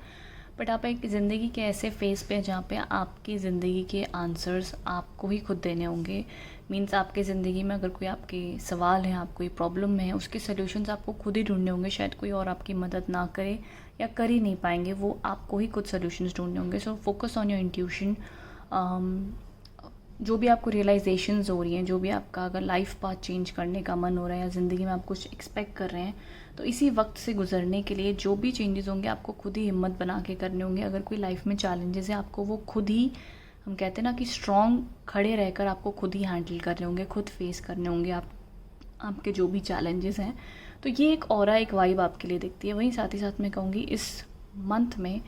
[SPEAKER 2] बट आप एक ज़िंदगी के ऐसे फेज़ पे जहाँ पे आपकी ज़िंदगी के आंसर्स आपको ही खुद देने होंगे। मीन्स आपके ज़िंदगी में अगर कोई आपके सवाल हैं, आप कोई प्रॉब्लम में है, उसके सॉल्यूशंस आपको खुद ही ढूंढने होंगे। शायद कोई और आपकी मदद ना करे या कर ही नहीं पाएंगे, वो आपको ही कुछ सॉल्यूशंस ढूंढने होंगे। So focus on your intuition. जो भी आपको रियलाइजेशंस हो रही हैं, जो भी आपका अगर लाइफ पाथ चेंज करने का मन हो रहा है या ज़िंदगी में आप कुछ एक्सपेक्ट कर रहे हैं, तो इसी वक्त से गुजरने के लिए जो भी चेंजेस होंगे आपको खुद ही हिम्मत बना के करने होंगे। अगर कोई लाइफ में चैलेंजेस है, आपको वो खुद ही, हम कहते हैं ना कि स्ट्रॉन्ग खड़े रहकर आपको खुद ही हैंडल करने होंगे, खुद फेस करने होंगे आपके जो भी चैलेंजेस हैं। तो ये एक ऑरा, एक वाइब आपके लिए दिखती है। वहीं साथ ही साथ मैं कहूँगी इस मंथ में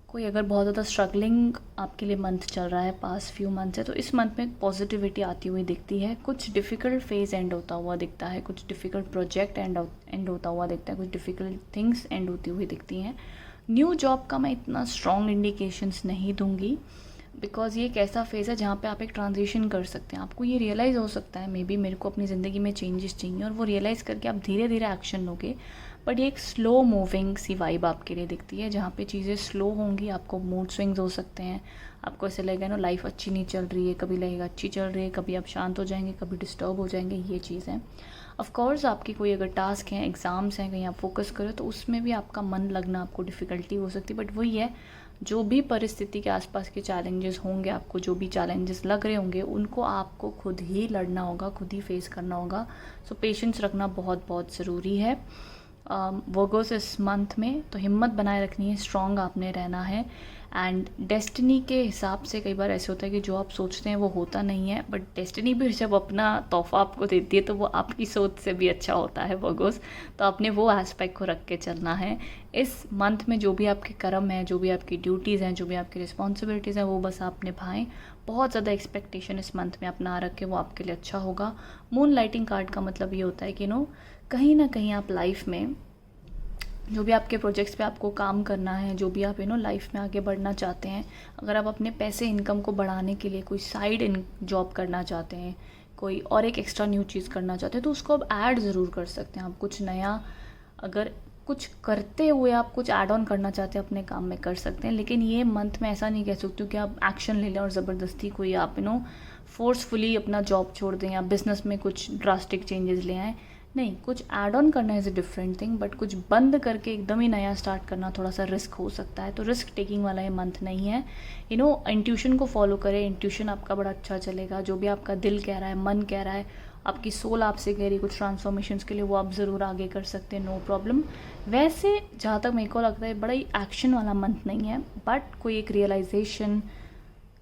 [SPEAKER 2] कोई अगर बहुत ज़्यादा स्ट्रगलिंग आपके लिए मंथ चल रहा है पास्ट फ्यू मंथ से, तो इस मंथ में पॉजिटिविटी आती हुई दिखती है। कुछ डिफ़िकल्ट फेज़ एंड होता हुआ दिखता है, कुछ डिफ़िकल्ट प्रोजेक्ट एंड होता हुआ दिखता है, कुछ डिफ़िकल्ट थिंग्स एंड होती हुई दिखती हैं। न्यू जॉब का मैं इतना स्ट्रॉन्ग इंडिकेशंस नहीं दूंगी, बिकॉज ये एक ऐसा फेज़ है जहाँ पे आप एक ट्रांजिशन कर सकते हैं। आपको ये रियलाइज़ हो सकता है मे बी मेरे को अपनी ज़िंदगी में चेंजेस चाहिए, और वो रियलाइज़ करके आप धीरे धीरे एक्शन लोगे। बट ये एक स्लो मूविंग सी वाइब आपके लिए दिखती है, जहाँ पे चीज़ें स्लो होंगी। आपको मूड स्विंग्स हो सकते हैं, आपको ऐसे लगेगा ना लाइफ अच्छी नहीं चल रही है, कभी लगेगा अच्छी चल रही है, कभी आप शांत हो जाएंगे, कभी डिस्टर्ब हो जाएंगे। ये चीज़ है। ऑफकोर्स आपकी कोई अगर टास्क हैं, एग्ज़ाम्स हैं, कहीं आप फोकस करो तो उसमें भी आपका मन लगना, आपको डिफ़िकल्टी हो सकती है। बट वही है, जो भी परिस्थिति के आसपास के चैलेंजेस होंगे, आपको जो भी चैलेंजेस लग रहे होंगे, उनको आपको खुद ही लड़ना होगा, खुद ही फेस करना होगा। सो पेशेंस रखना बहुत बहुत ज़रूरी है वर्गोस इस मंथ में। तो हिम्मत बनाए रखनी है, स्ट्रॉन्ग आपने रहना है। एंड डेस्टिनी के हिसाब से कई बार ऐसे होता है कि जो आप सोचते हैं वो होता नहीं है, बट डेस्टिनी भी जब अपना तोहफा आपको देती है तो वो आपकी सोच से भी अच्छा होता है वर्गोस। तो आपने वो एस्पेक्ट को रख के चलना है। इस मंथ में जो भी आपके कर्म हैं, जो भी आपकी ड्यूटीज़ हैं, जो भी आपकी रिस्पॉन्सिबिलिटीज़ हैं, वो बस आप निभाएं। बहुत ज़्यादा एक्सपेक्टेशन इस मंथ में अपना रखें, वो आपके लिए अच्छा होगा। मून लाइटिंग कार्ड का मतलब ये होता है कि कहीं ना कहीं आप लाइफ में जो भी आपके प्रोजेक्ट्स पे आपको काम करना है, जो भी आप लाइफ में आगे बढ़ना चाहते हैं, अगर आप अपने पैसे इनकम को बढ़ाने के लिए कोई साइड इन जॉब करना चाहते हैं, कोई और एक एक्स्ट्रा न्यू चीज़ करना चाहते हैं, तो उसको आप ऐड ज़रूर कर सकते हैं। आप कुछ नया, अगर कुछ करते हुए आप कुछ ऐड ऑन करना चाहते हैं अपने काम में, कर सकते हैं। लेकिन ये मंथ में ऐसा नहीं कह सकती कि आप एक्शन ले लें और ज़बरदस्ती कोई आप फोर्सफुली अपना जॉब छोड़ दें या बिज़नेस में कुछ ड्रास्टिक चेंजेस ले आएँ। नहीं, कुछ ऐड ऑन करना is a different thing, but कुछ बंद करके एकदम ही नया स्टार्ट करना थोड़ा सा रिस्क हो सकता है। तो रिस्क टेकिंग वाला ये मंथ नहीं है। इंट्यूशन को फॉलो करें, इंट्यूशन आपका बड़ा अच्छा चलेगा। जो भी आपका दिल कह रहा है, मन कह रहा है, आपकी सोल आपसे कह रही है कुछ ट्रांसफॉर्मेशंस के लिए, वो आप ज़रूर आगे कर सकते हैं, नो प्रॉब्लम। वैसे जहाँ तक मेरे को लगता है बड़ा ही एक्शन वाला मंथ नहीं है, बट कोई एक रियलाइजेशन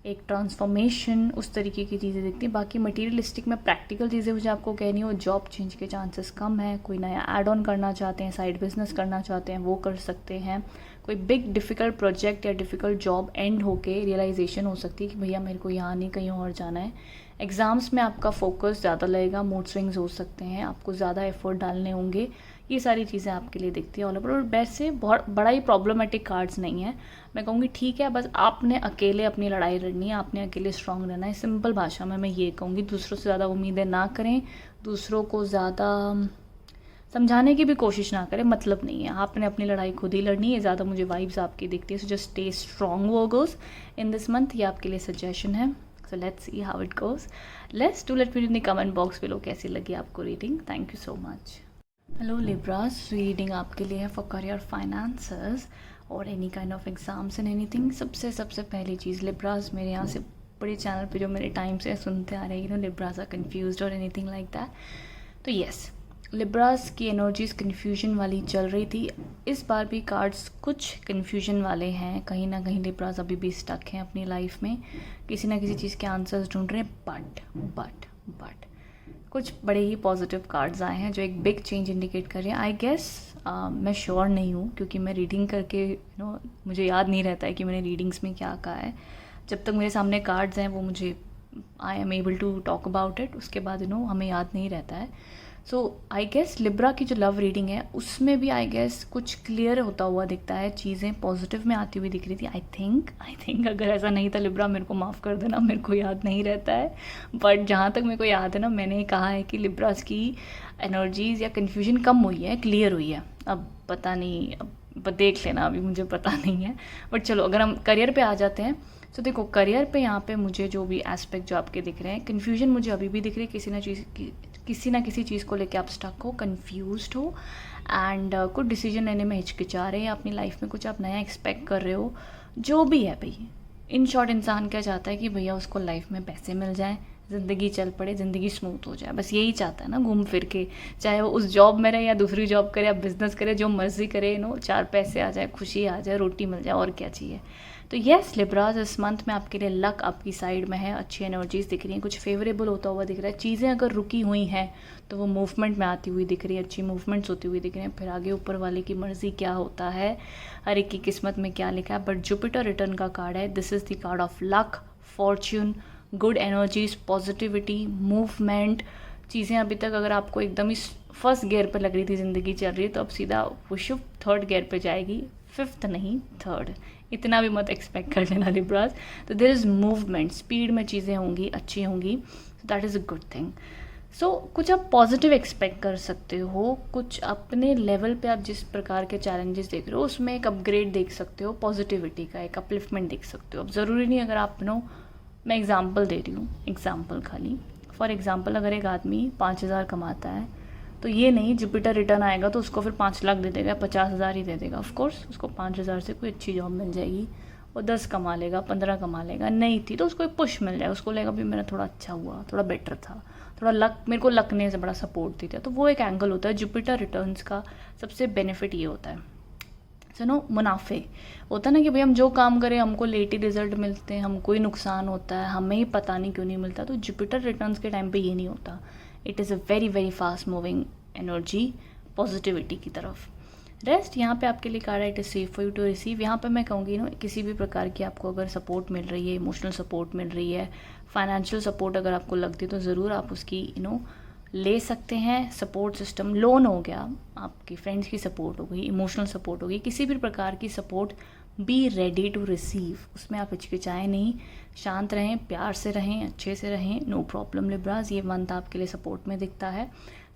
[SPEAKER 2] एक ट्रांसफॉर्मेशन, उस तरीके की चीज़ें दिखती हैं। बाकी मटीरियलिस्टिक में प्रैक्टिकल चीज़ें मुझे आपको कहनी हो, जॉब चेंज के चांसेस कम है। कोई नया ऐड ऑन करना चाहते हैं, साइड बिजनेस करना चाहते हैं, वो कर सकते हैं। कोई बिग डिफ़िकल्ट प्रोजेक्ट या डिफ़िकल्ट जॉब एंड होके रियलाइजेशन हो सकती है कि भैया मेरे को यहाँ नहीं कहीं और जाना है। एग्ज़ाम्स में आपका फोकस ज़्यादा लगेगा, मूड स्विंग्स हो सकते हैं, आपको ज़्यादा एफर्ट डालने होंगे। ये सारी चीज़ें आपके लिए दिखती है ऑल ओवर। और वैसे बहुत बड़ा ही प्रॉब्लमेटिक कार्ड्स नहीं है, मैं कहूँगी ठीक है। बस आपने अकेले अपनी लड़ाई लड़नी है, आपने अकेले स्ट्रांग रहना है। सिंपल भाषा में मैं ये कहूँगी, दूसरों से ज़्यादा उम्मीदें ना करें, दूसरों को ज़्यादा समझाने की भी कोशिश ना करें, मतलब नहीं है। आपने अपनी लड़ाई खुद ही लड़नी है। ज़्यादा मुझे वाइब्स आपकी दिखती है, so just stay strong Virgo's in this month. ये आपके लिए सजेशन है। So let's see how it goes. Late me in the comment box below कैसी लगी आपको reading. Thank you so much. Hello Libras, reading आपके लिए है फॉर करियर, फाइनेंसेस और any kind of exams and anything. सबसे पहली चीज़, लिब्रास मेरे यहाँ से बड़े चैनल पे जो मेरे टाइम से सुनते आ रहे हैं, लिब्रास आर कन्फ्यूज्ड और एनीथिंग लाइक दैट, तो येस, लिब्रास की एनर्जीज कन्फ्यूजन वाली चल रही थी। इस बार भी कार्ड्स कुछ कन्फ्यूजन वाले हैं, कहीं ना कहीं लिब्रास अभी भी स्टक हैं अपनी लाइफ में, किसी ना किसी चीज़ के आंसर्स ढूंढ रहे हैं। बट कुछ बड़े ही पॉजिटिव कार्ड्स आए हैं जो एक बिग चेंज इंडिकेट कर रहे हैं। आई गेस मैं श्योर नहीं हूँ, क्योंकि मैं रीडिंग करके मुझे याद नहीं रहता है कि मैंने रीडिंग्स में क्या कहा है। जब तक मेरे सामने कार्ड्स हैं वो मुझे I am able to talk about it, उसके बाद हमें याद नहीं रहता है। सो आई गेस लिब्रा की जो लव रीडिंग है उसमें भी आई गेस कुछ क्लियर होता हुआ दिखता है, चीज़ें पॉजिटिव में आती हुई दिख रही थी। आई थिंक अगर ऐसा नहीं था लिब्रा, मेरे को माफ़ कर देना, मेरे को याद नहीं रहता है। बट जहाँ तक मेरे को याद है ना, मैंने कहा है कि लिब्रास की एनर्जीज़ या कन्फ्यूजन कम हुई है, क्लियर हुई है। अब पता नहीं, अब देख लेना, अभी मुझे पता नहीं है। बट चलो, अगर हम करियर पे आ जाते हैं तो देखो, करियर पे यहाँ पे मुझे जो भी एस्पेक्ट जो आपके दिख रहे हैं, कन्फ्यूजन मुझे अभी भी दिख रही है। किसी ना किसी चीज़ को लेके आप स्टक हो, कन्फ्यूज्ड हो एंड कुछ डिसीजन लेने में हिचकिचा रहे हैं अपनी लाइफ में, कुछ आप नया एक्सपेक्ट कर रहे हो, जो भी है भाई। इन शॉर्ट, इंसान क्या चाहता है कि भैया उसको लाइफ में पैसे मिल जाएं, ज़िंदगी चल पड़े, ज़िंदगी स्मूथ हो जाए, बस यही चाहता है ना घूम फिर के। चाहे वो उस जॉब में रहे या दूसरी जॉब करे या बिजनेस करे, जो मर्जी करे, 4 पैसे आ जाए, खुशी आ जाए, रोटी मिल जाए, और क्या चाहिए। तो येस लिब्रास, इस मंथ में आपके लिए लक आपकी साइड में है, अच्छी एनर्जीज दिख रही हैं, कुछ फेवरेबल होता हुआ दिख रहा है। चीज़ें अगर रुकी हुई हैं तो वो मूवमेंट में आती हुई दिख रही है, अच्छी मूवमेंट्स होती हुई दिख रही हैं। फिर आगे ऊपर वाले की मर्जी क्या होता है, हर एक की किस्मत में क्या लिखा है। बट जुपिटर रिटर्न का कार्ड है, this is the card of luck, Fortune, good energies, positivity, movement. चीज़ें अभी तक अगर आपको एकदम ही फर्स्ट गियर पर लग रही थी, ज़िंदगी चल रही है, तो अब सीधा वो शुभ थर्ड गियर पे जाएगी, फिफ्थ नहीं थर्ड। इतना भी मत एक्सपेक्ट कर लेना लिब्रास। तो देयर इज़ मूवमेंट, स्पीड में चीज़ें होंगी, अच्छी होंगी, so that is a good thing. So कुछ आप पॉजिटिव एक्सपेक्ट कर सकते हो, कुछ अपने लेवल पे आप जिस प्रकार के चैलेंजेस देख रहे हो उसमें एक अपग्रेड देख सकते हो, पॉजिटिविटी का एक अपलिफ्टमेंट देख सकते हो। अब ज़रूरी नहीं, अगर आप मैं एग्जांपल दे रही हूँ, एग्जांपल खाली फॉर एग्जांपल, अगर एक आदमी 5,000 कमाता है तो ये नहीं जुपिटर रिटर्न आएगा तो उसको फिर 5 लाख दे देगा, 50,000 ही दे देगा। ऑफकोर्स उसको 5,000 से कोई अच्छी जॉब मिल जाएगी, वो 10 कमा लेगा, 15 कमा लेगा। नहीं थी तो उसको एक पुश मिल जाएगा, उसको लगेगा भी मेरा थोड़ा अच्छा हुआ, थोड़ा बेटर था, थोड़ा लक, मेरे को लक ने से बड़ा सपोर्ट दिया। तो वो एक एंगल होता है। जुपिटर रिटर्न्स का सबसे बेनिफिट ये होता है, सुनो, मुनाफे होता है ना, कि भाई हम जो काम करें हमको लेट ही रिजल्ट मिलते हैं, हमको ही नुकसान होता है, हमें ही पता नहीं क्यों नहीं मिलता। तो जुपिटर रिटर्न्स के टाइम पे ये नहीं होता। It is a very fast moving energy positivity की तरफ। रेस्ट यहाँ पे आपके लिए कार्ड है, it is safe for you to receive. यहाँ पे मैं कहूँगी किसी भी प्रकार की आपको अगर सपोर्ट मिल रही है, इमोशनल सपोर्ट मिल रही है, फाइनेंशियल सपोर्ट अगर आपको लगती है, तो ज़रूर आप उसकी ले सकते हैं। सपोर्ट सिस्टम, लोन हो गया, आपकी फ्रेंड्स की सपोर्ट हो गई, इमोशनल सपोर्ट हो गई, किसी भी प्रकार की support, be ready to receive. उसमें आप हिचकिचाएँ नहीं, शांत रहें, प्यार से रहें, अच्छे से रहें, नो प्रॉब्लम लिब्रास। ये मंथ आपके लिए सपोर्ट में दिखता है।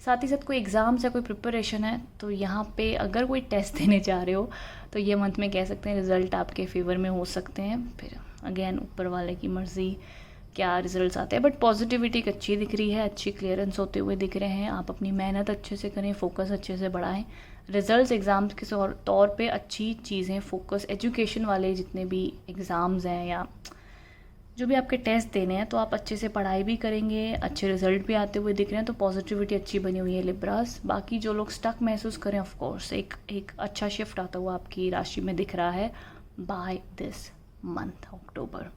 [SPEAKER 2] साथ ही साथ कोई एग्ज़ाम्स या कोई प्रिपरेशन है तो यहाँ पे अगर कोई टेस्ट देने जा रहे हो तो ये मंथ में कह सकते हैं रिज़ल्ट आपके फेवर में हो सकते हैं। फिर अगेन ऊपर वाले की मर्ज़ी क्या रिजल्ट्स आते हैं, बट पॉजिटिविटी एक अच्छी दिख रही है, अच्छी क्लियरेंस होते हुए दिख रहे हैं। आप अपनी मेहनत अच्छे से करें, फोकस अच्छे से बढ़ाएं। रिजल्ट्स एग्ज़ाम्स के तौर पे अच्छी चीज़ें, फोकस, एजुकेशन वाले जितने भी एग्ज़ाम्स हैं या जो भी आपके टेस्ट देने हैं, तो आप अच्छे से पढ़ाई भी करेंगे, अच्छे रिजल्ट भी आते हुए दिख रहे हैं। तो पॉजिटिविटी अच्छी बनी हुई है लिब्रास। बाकी जो लोग स्टक महसूस करें, ऑफ कोर्स एक अच्छा शिफ्ट आता हुआ आपकी राशि में दिख रहा है by this month October.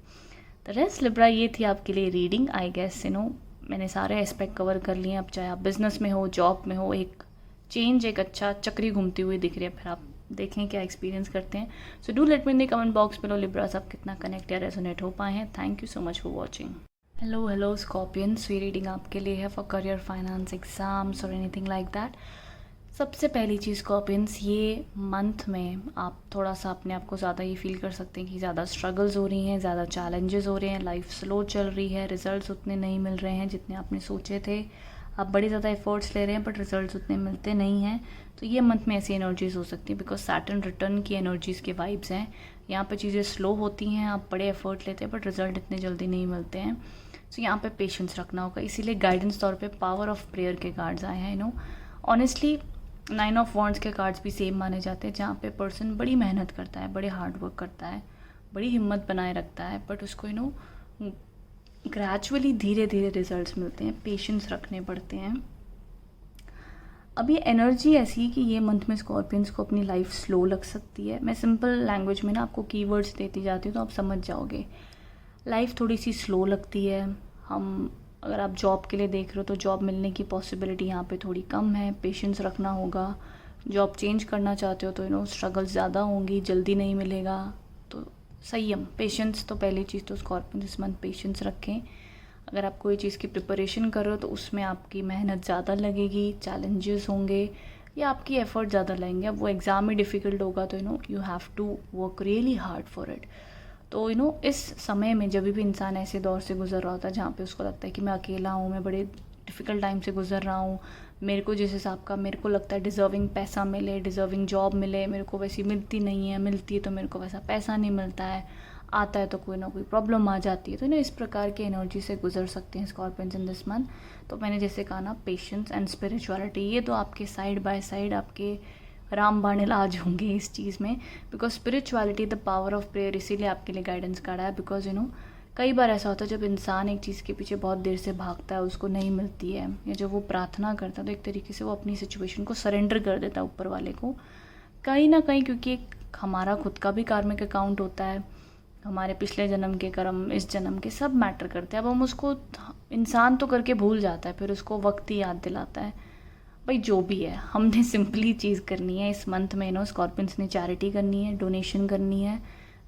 [SPEAKER 2] The rest Libra, ये थी आपके लिए रीडिंग। आई गेस मैंने सारे एस्पेक्ट कवर कर लिए। अब चाहे आप बिजनेस में हो, जॉब में हो, एक चेंज, एक अच्छा चक्री घूमती हुई दिख रही है। फिर आप देखें क्या एक्सपीरियंस करते हैं। So do let me in the comment box below Libras, आप कितना कनेक्ट या रेजोनेट हो पाए हैं। Thank you so much for watching. Hello Scorpions, ये रीडिंग आपके लिए है फॉर करियर, फाइनेंस, एग्जाम्स और एनीथिंग लाइक दैट। सबसे पहली चीज़ स्कॉर्पियंस, ये मंथ में आप थोड़ा सा अपने आप को ज़्यादा ये फील कर सकते हैं कि ज़्यादा स्ट्रगल्स हो रही हैं, ज़्यादा चैलेंजेस हो रहे हैं, लाइफ स्लो चल रही है, रिजल्ट्स उतने नहीं मिल रहे हैं जितने आपने सोचे थे। आप बड़ी ज़्यादा एफर्ट्स ले रहे हैं बट रिजल्ट्स उतने मिलते नहीं हैं। तो ये मंथ में ऐसी एनर्जीज़ हो सकती है बिकॉज सैटर्न रिटर्न की एनर्जीज़ के वाइब्स हैं। यहाँ पे चीज़ें स्लो होती हैं, आप बड़े एफर्ट लेते हैं बट रिजल्ट इतने जल्दी नहीं मिलते हैं। तो यहाँ पे पेशेंस रखना होगा। इसीलिए गाइडेंस तौर पे पावर ऑफ प्रेयर के कार्ड्स आए हैं। ऑनेस्टली 9 ऑफ वॉन्ड्स के कार्ड्स भी सेम माने जाते हैं, जहाँ पे पर्सन बड़ी मेहनत करता है, बड़े हार्ड वर्क करता है, बड़ी हिम्मत बनाए रखता है, बट उसको ग्रेजुअली धीरे धीरे रिजल्ट्स मिलते हैं, पेशेंस रखने पड़ते हैं। अब ये एनर्जी ऐसी है कि ये मंथ में स्कॉर्पियंस को अपनी लाइफ स्लो लग सकती है। मैं सिंपल लैंग्वेज में आपको कीवर्ड्स देती जाती हूँ तो आप समझ जाओगे। लाइफ थोड़ी सी स्लो लगती है। अगर आप जॉब के लिए देख रहे हो तो जॉब मिलने की पॉसिबिलिटी यहाँ पे थोड़ी कम है, पेशेंस रखना होगा। जॉब चेंज करना चाहते हो तो स्ट्रगल्स ज़्यादा होंगी, जल्दी नहीं मिलेगा। तो संयम, पेशेंस तो पहली चीज़। तो स्कॉर्पियन इस मंथ पेशेंस रखें। अगर आप कोई चीज़ की प्रिपरेशन कर रहे हो तो उसमें आपकी मेहनत ज़्यादा लगेगी, चैलेंजेस होंगे या आपकी एफर्ट ज़्यादा लगेंगे। अब वो एग्ज़ाम में डिफ़िकल्ट होगा तो you have to work really hard for it. तो इस समय में जब भी इंसान ऐसे दौर से गुजर रहा होता है जहाँ पे उसको लगता है कि मैं अकेला हूँ, मैं बड़े डिफ़िकल्ट टाइम से गुजर रहा हूँ, मेरे को जिस हिसाब का मेरे को लगता है डिज़र्विंग पैसा मिले, डिज़र्विंग जॉब मिले, मेरे को वैसी मिलती नहीं है, मिलती है तो मेरे को वैसा पैसा नहीं मिलता है, आता है तो कोई ना कोई प्रॉब्लम आ जाती है। तो इस प्रकार की एनर्जी से गुजर सकते हैं स्कॉर्पियंस इन दिस मंथ। तो मैंने जैसे कहा ना, पेशेंस एंड स्पिरिचुअलिटी, ये तो आपके साइड बाय साइड आपके रामबाण इलाज होंगे इस चीज़ में। Because spirituality, the power of prayer, इसीलिए आपके लिए गाइडेंस कार्ड है। बिकॉज कई बार ऐसा होता है जब इंसान एक चीज़ के पीछे बहुत देर से भागता है, उसको नहीं मिलती है, या जब वो प्रार्थना करता है तो एक तरीके से वो अपनी सिचुएशन को सरेंडर कर देता है ऊपर वाले को, कहीं ना कहीं। क्योंकि एक हमारा खुद का भी कार्मिक अकाउंट होता है, हमारे पिछले जन्म के कर्म, इस जन्म के सब मैटर करते हैं। अब हम उसको, इंसान तो करके भूल जाता है, फिर उसको वक्त ही याद दिलाता है। भाई जो भी है, हमने सिंपली चीज़ करनी है इस मंथ में। स्कॉर्पियंस ने चैरिटी करनी है, डोनेशन करनी है,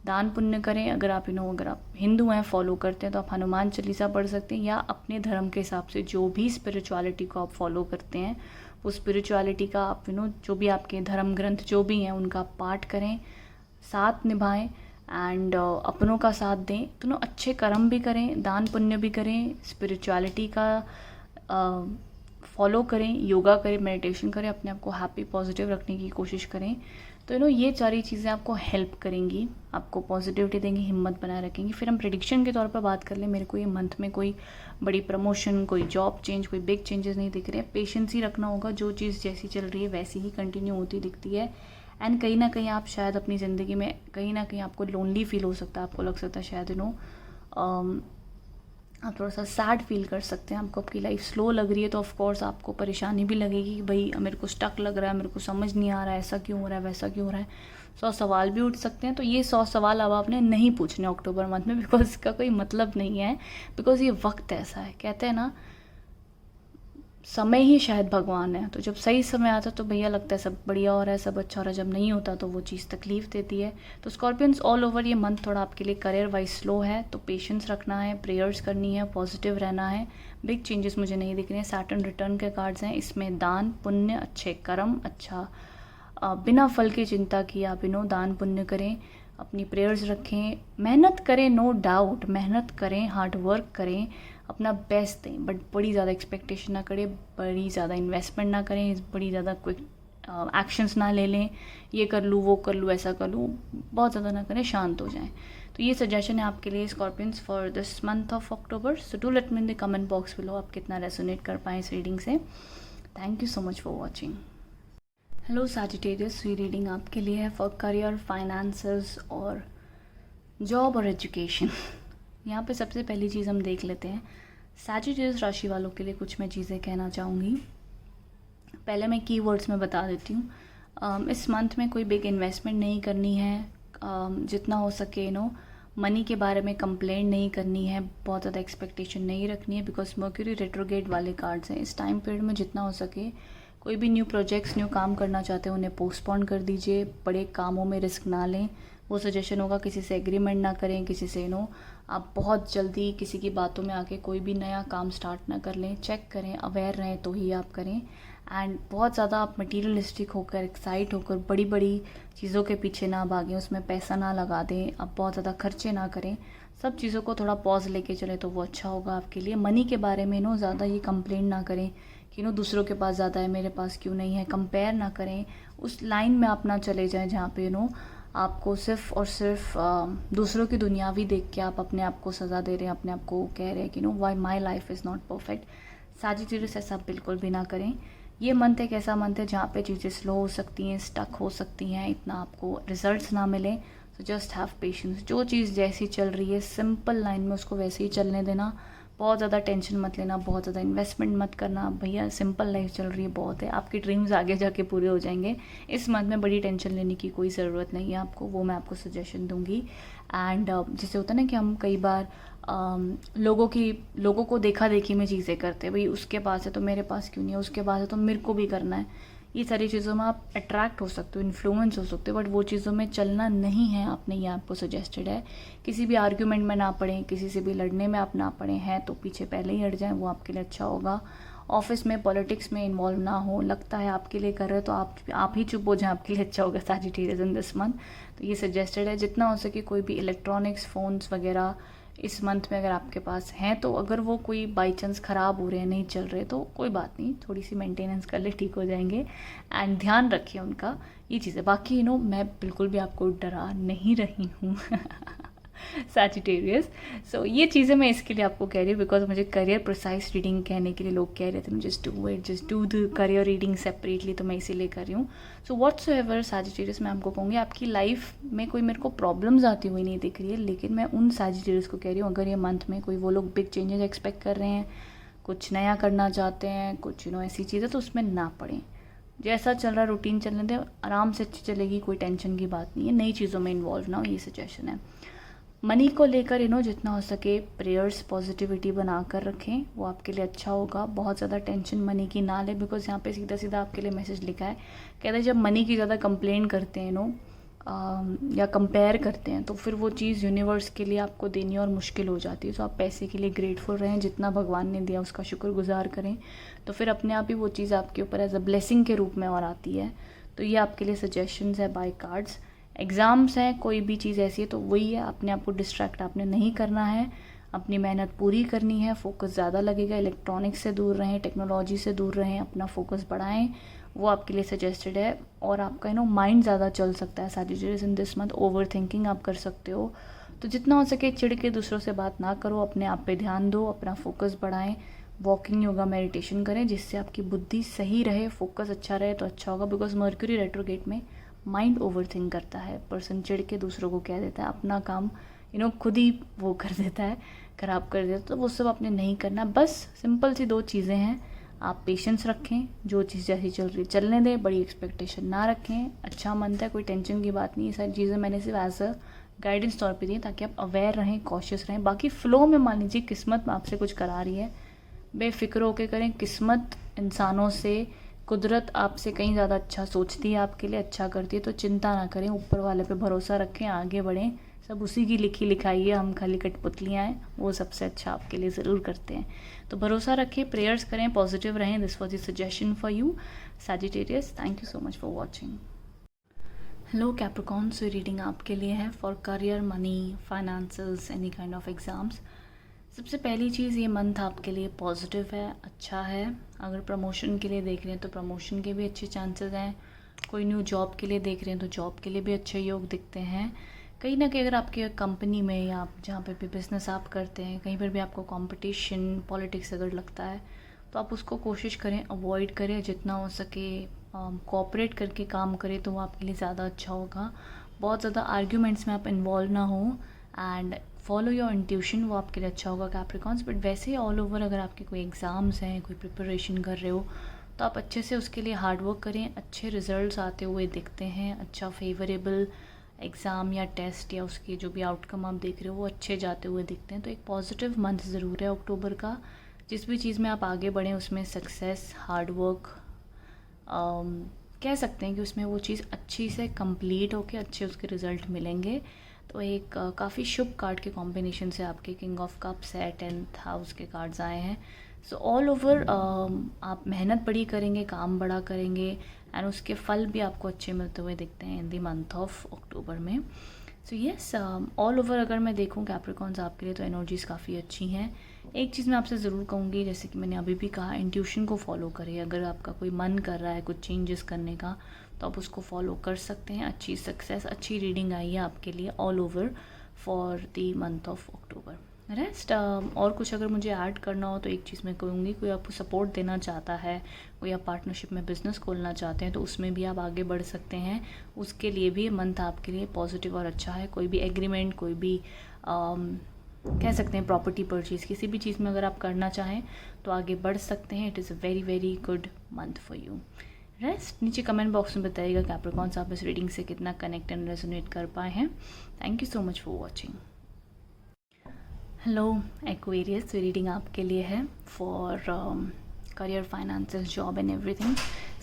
[SPEAKER 2] दान पुण्य करें। अगर आप अगर आप हिंदू हैं, फॉलो करते हैं, तो आप हनुमान चालीसा पढ़ सकते हैं, या अपने धर्म के हिसाब से जो भी स्पिरिचुअलिटी को आप फॉलो करते हैं वो स्पिरिचुअलिटी का आप जो भी आपके धर्म ग्रंथ जो भी हैं उनका पाठ करें, साथ निभाएं एंड अपनों का साथ दें। तो अच्छे कर्म भी करें, दान पुण्य भी करें, स्पिरिचुअलिटी का फॉलो करें, योगा करें, मेडिटेशन करें, अपने आप को हैप्पी पॉजिटिव रखने की कोशिश करें। तो ये सारी चीज़ें आपको हेल्प करेंगी, आपको पॉजिटिविटी देंगी, हिम्मत बनाए रखेंगी। फिर हम प्रेडिक्शन के तौर पर बात कर लें। मेरे को ये मंथ में कोई बड़ी प्रमोशन, कोई जॉब चेंज, कोई बिग चेंजेस नहीं दिख रहे हैं। पेशेंस ही रखना होगा, जो चीज़ जैसी चल रही है वैसी ही कंटिन्यू होती दिखती है। एंड कहीं ना कहीं आप शायद अपनी ज़िंदगी में कहीं ना कहीं आपको लोनली फील हो सकता है, आपको लग सकता है शायद आप थोड़ा सा सैड फील कर सकते हैं, आपको आपकी लाइफ स्लो लग रही है। तो ऑफ कोर्स आपको परेशानी भी लगेगी कि भाई मेरे को स्टक लग रहा है, मेरे को समझ नहीं आ रहा है, ऐसा क्यों हो रहा है, वैसा क्यों हो रहा है। 100 सवाल भी उठ सकते हैं। तो ये 100 सवाल अब आपने नहीं पूछने अक्टूबर मंथ में, बिकॉज इसका कोई मतलब नहीं है। बिकॉज ये वक्त ऐसा है, कहते हैं ना, समय ही शायद भगवान है। तो जब सही समय आता है तो भैया लगता है सब बढ़िया हो रहा है, सब अच्छा हो रहा है। जब नहीं होता तो वो चीज़ तकलीफ देती है। तो स्कॉर्पियंस ऑल ओवर ये मंथ थोड़ा आपके लिए करियर वाइज स्लो है, तो पेशेंस रखना है, प्रेयर्स करनी है, पॉजिटिव रहना है। बिग चेंजेस मुझे नहीं दिख रहे हैं। सैटर्न रिटर्न के कार्ड्स हैं, इसमें दान पुण्य, अच्छे कर्म, अच्छा बिना फल की चिंता किए आप दान पुण्य करें, अपनी प्रेयर्स रखें, मेहनत करें, नो डाउट मेहनत करें, हार्ड वर्क करें, अपना बेस्ट दें, बट बड़ी ज़्यादा एक्सपेक्टेशन ना करें, बड़ी ज़्यादा इन्वेस्टमेंट ना करें, बड़ी ज़्यादा क्विक एक्शंस ना ले लें, ये कर लूँ, वो कर लूँ, ऐसा कर लूँ, बहुत ज़्यादा ना करें, शांत हो जाएं। तो ये सजेशन है आपके लिए Scorpions for this month of October. So do let me in the comment box below आप कितना रेजोनेट कर पाएँ इस रीडिंग से। Thank you so much for watching. Hello Sagittarius, ये रीडिंग आपके लिए है फॉर करियर, फाइनेंसेस और जॉब और एजुकेशन। यहाँ पे सबसे पहली चीज़ हम देख लेते हैं सैजिटेरियस राशि वालों के लिए कुछ मैं चीज़ें कहना चाहूँगी। पहले मैं कीवर्ड्स में बता देती हूँ। इस मंथ में कोई बिग इन्वेस्टमेंट नहीं करनी है। जितना हो सके मनी के बारे में कंप्लेंट नहीं करनी है, बहुत ज़्यादा एक्सपेक्टेशन नहीं रखनी है, बिकॉज मर्क्यूरी रेट्रोगेट वाले कार्ड्स हैं। इस टाइम पीरियड में जितना हो सके कोई भी न्यू प्रोजेक्ट्स न्यू काम करना चाहते हैं उन्हें पोस्टपोन कर दीजिए, बड़े कामों में रिस्क ना लें। वो सजेशन होगा किसी से एग्रीमेंट ना करें, किसी से आप बहुत जल्दी किसी की बातों में आके कोई भी नया काम स्टार्ट ना कर लें। चेक करें, अवेयर रहें तो ही आप करें। एंड बहुत ज़्यादा आप मटीरियलिस्टिक होकर एक्साइट होकर बड़ी बड़ी चीज़ों के पीछे ना भागें, उसमें पैसा ना लगा दें, आप बहुत ज़्यादा खर्चे ना करें। सब चीज़ों को थोड़ा पॉज लेके चले तो वो अच्छा होगा आपके लिए। मनी के बारे में ज़्यादा ये कंप्लेंट ना करें कि दूसरों के पास ज़्यादा है, मेरे पास क्यों नहीं है। कंपेयर ना करें, उस लाइन में आप ना चले जाएं जहाँ पे आपको सिर्फ और सिर्फ दूसरों की दुनियावी देख के आप अपने आप को सज़ा दे रहे हैं, अपने आप को कह रहे हैं कि why my life is not perfect. Sagittarius ऐसा बिल्कुल भी ना करें। ये मंथ एक ऐसा मंथ है जहाँ पे चीज़ें स्लो हो सकती हैं, स्टक हो सकती हैं, इतना आपको रिजल्ट्स ना मिले। So just have patience. जो चीज़ जैसी चल रही है सिंपल लाइन में उसको वैसे ही चलने देना। बहुत ज़्यादा टेंशन मत लेना, बहुत ज़्यादा इन्वेस्टमेंट मत करना। भैया सिंपल लाइफ चल रही है, बहुत है। आपके ड्रीम्स आगे जाके पूरे हो जाएंगे। इस मंथ में बड़ी टेंशन लेने की कोई ज़रूरत नहीं है आपको, वो मैं आपको सजेशन दूंगी। एंड जैसे होता है ना कि हम कई बार लोगों को देखा देखी में चीज़ें करते हैं। भाई उसके पास है तो मेरे पास क्यों नहीं है, उसके पास है तो मेरे को भी करना है। ये सारी चीज़ों में आप अट्रैक्ट हो सकते हो, इन्फ्लुएंस हो सकते हो, बट वो चीज़ों में चलना नहीं है आपने। ये आपको सजेस्टेड है। किसी भी आर्ग्यूमेंट में ना पड़ें, किसी से भी लड़ने में आप ना पड़ें, हैं तो पीछे पहले ही हट जाएं, वो आपके लिए अच्छा होगा। ऑफिस में पॉलिटिक्स में इन्वॉल्व ना हो, लगता है आपके लिए कर रहे हो तो आप ही चुप हो जाएं, आपके लिए अच्छा होगा सैजिटेरियस इन दिस मंथ। तो ये सजेस्टेड है। जितना हो सके कोई भी इलेक्ट्रॉनिक्स फ़ोन्स वगैरह इस मंथ में अगर आपके पास हैं तो अगर वो कोई बाई चांस ख़राब हो रहे हैं, नहीं चल रहे, तो कोई बात नहीं, थोड़ी सी मेंटेनेंस कर ले, ठीक हो जाएंगे। एंड ध्यान रखिए उनका, ये चीज़ें। बाकी मैं बिल्कुल भी आपको डरा नहीं रही हूँ सैजिटेरियस। सो ये चीज़ें मैं इसके लिए आपको कह रही हूँ बिकॉज मुझे करियर प्रिसाइज रीडिंग कहने के लिए लोग कह रहे थे just do the career reading separately, तो मैं इसीलिए कर रही हूँ। सो व्हाट्स एवर सैजिटेरियस, मैं आपको कहूँगी आपकी लाइफ में कोई मेरे को प्रॉब्लम्स आती हुई नहीं दिख रही है, लेकिन मैं उन सैजिटेरियस को कह रही हूँ अगर ये मंथ में कोई वो लोग बिग चेंजेस एक्सपेक्ट कर रहे हैं, कुछ नया करना चाहते हैं, कुछ ऐसी चीज़ें, तो उसमें ना पड़ें। जैसा चल रहा है रूटीन चलने दें, आराम से अच्छी चलेगी, कोई टेंशन की बात नहीं है। नई चीज़ों में इन्वॉल्व ना हो, ये सजेशन है। मनी को लेकर जितना हो सके प्रेयर्स पॉजिटिविटी बना कर रखें, वो आपके लिए अच्छा होगा। बहुत ज़्यादा टेंशन मनी की ना ले, बिकॉज यहाँ पे सीधा सीधा आपके लिए मैसेज लिखा है। कहते हैं जब मनी की ज़्यादा कंप्लेन करते हैं या कंपेयर करते हैं तो फिर वो चीज़ यूनिवर्स के लिए आपको देनी और मुश्किल हो जाती है। तो आप पैसे के लिए ग्रेटफुल रहें, जितना भगवान ने दिया उसका शुक्रगुजार करें, तो फिर अपने आप ही वो चीज़ आपके ऊपर एज अ ब्लेसिंग के रूप में और आती है। तो ये आपके लिए सजेशंस है बाय कार्ड्स। एग्ज़ाम्स हैं, कोई भी चीज़ ऐसी है तो वही है, अपने आप को डिस्ट्रैक्ट आपने नहीं करना है, अपनी मेहनत पूरी करनी है, फोकस ज़्यादा लगेगा। इलेक्ट्रॉनिक्स से दूर रहें, टेक्नोलॉजी से दूर रहें, अपना फोकस बढ़ाएं, वो आपके लिए सजेस्टेड है। और आपका माइंड ज़्यादा चल सकता है Sagittarius in this month, over thinking आप कर सकते हो। तो जितना हो सके चिढ़ के दूसरों से बात ना करो, अपने आप पे ध्यान दो, अपना फोकस बढ़ाएं, वॉकिंग, योगा, मेडिटेशन करें, जिससे आपकी बुद्धि सही रहे, फोकस अच्छा रहे तो अच्छा होगा। बिकॉज मर्क्यूरी रेट्रोगेट में माइंड ओवर थिंक करता है, पर्सन चिढ़ के दूसरों को कह देता है, अपना काम खुद ही वो कर देता है, ख़राब कर देता है। तो वो सब आपने नहीं करना। बस सिंपल सी 2 चीज़ें हैं, आप पेशेंस रखें, जो चीज़ जैसी चल रही चलने दें, बड़ी एक्सपेक्टेशन ना रखें। अच्छा मनता है, कोई टेंशन की बात नहीं। ये सारी चीज़ें मैंने सिर्फ एज अ गाइडेंस तौर पे दी ताकि आप अवेयर रहें, कॉशियस रहें। बाकी फ़्लो में मान लीजिए किस्मत आपसे कुछ करा रही है, बेफिक्र होकर करें। किस्मत इंसानों से, कुदरत आपसे कहीं ज़्यादा अच्छा सोचती है, आपके लिए अच्छा करती है, तो चिंता ना करें, ऊपर वाले पे भरोसा रखें, आगे बढ़ें। सब उसी की लिखी लिखाई है, हम खाली कठपुतलियाँ हैं, वो सबसे अच्छा आपके लिए ज़रूर करते हैं। तो भरोसा रखें, प्रेयर्स करें, पॉजिटिव रहें। This was the suggestion for you Sagittarius. Thank you so much for watching. Hello Capricorn, so reading आपके लिए है for career, money, finances, any kind of exams. सबसे पहली चीज़, ये मंथ आपके लिए पॉजिटिव है, अच्छा है। अगर प्रमोशन के लिए देख रहे हैं तो प्रमोशन के भी अच्छे चांसेस हैं। कोई न्यू जॉब के लिए देख रहे हैं तो जॉब के लिए भी अच्छे योग दिखते हैं। कहीं ना कहीं अगर आपके कंपनी में या आप जहाँ पे भी बिज़नेस आप करते हैं, कहीं पर भी आपको कंपटीशन, पॉलिटिक्स अगर लगता है तो आप उसको कोशिश करें, अवॉइड करें। जितना हो सके कोऑपरेट करके काम करें तो वो आपके लिए ज़्यादा अच्छा होगा। बहुत ज़्यादा आर्ग्यूमेंट्स में आप इन्वॉल्व ना हो एंड फॉलो योर इंट्यूशन, वो आपके लिए अच्छा होगा कैप्रिकॉर्न्स। बट वैसे ऑल ओवर अगर आपके कोई एग्ज़ाम्स हैं, कोई प्रिपरेशन कर रहे हो तो आप अच्छे से उसके लिए हार्ड वर्क करें। अच्छे रिजल्ट्स आते हुए दिखते हैं, अच्छा फेवरेबल एग्ज़ाम या टेस्ट या उसके जो भी आउटकम आप देख रहे हो वो अच्छे जाते हुए दिखते हैं। तो एक पॉजिटिव मंथ ज़रूर है अक्टूबर का। जिस भी चीज़ में आप आगे बढ़ें उसमें सक्सेस, हार्ड वर्क, कह सकते हैं कि उसमें वो चीज़ अच्छी से कंप्लीट होके अच्छे उसके रिज़ल्ट मिलेंगे। तो एक काफ़ी शुभ कार्ड के कॉम्बिनेशन से आपके किंग ऑफ कप्स है, 10th हाउस के कार्ड्स आए हैं। सो ऑल ओवर आप मेहनत बड़ी करेंगे, काम बड़ा करेंगे एंड उसके फल भी आपको अच्छे मिलते हुए दिखते हैं in the month of October में। सो येस, ऑल ओवर अगर मैं देखूँ कैप्रिकॉर्न्स आपके लिए तो एनर्जीज़ काफ़ी अच्छी हैं। एक चीज़ मैं आपसे ज़रूर कहूँगी, जैसे कि मैंने अभी भी कहा, इंट्यूशन को फॉलो करें। अगर आपका कोई मन कर रहा है कुछ चेंजेस करने का तो आप उसको फॉलो कर सकते हैं। अच्छी सक्सेस, अच्छी रीडिंग आई है आपके लिए all over for the month of October. Rest और कुछ अगर मुझे ऐड करना हो तो एक चीज़ मैं कहूँगी, कोई आपको सपोर्ट देना चाहता है, कोई आप पार्टनरशिप में बिज़नेस खोलना चाहते हैं तो उसमें भी आप आगे बढ़ सकते हैं। उसके लिए भी मंथ आपके लिए पॉजिटिव और अच्छा है। कोई भी एग्रीमेंट, कोई भी कह सकते हैं प्रॉपर्टी परचेज़, किसी भी चीज़ में अगर आप करना चाहें तो आगे बढ़ सकते हैं। It is a very very good month for you. Rest नीचे कमेंट बॉक्स में बताइएगा कैप्रिकॉर्न्स आप इस रीडिंग से कितना कनेक्ट एंड रेजोनेट कर पाए हैं। Thank you so much for watching. Hello Aquarius, reading आपके लिए है for career, finances, job and everything.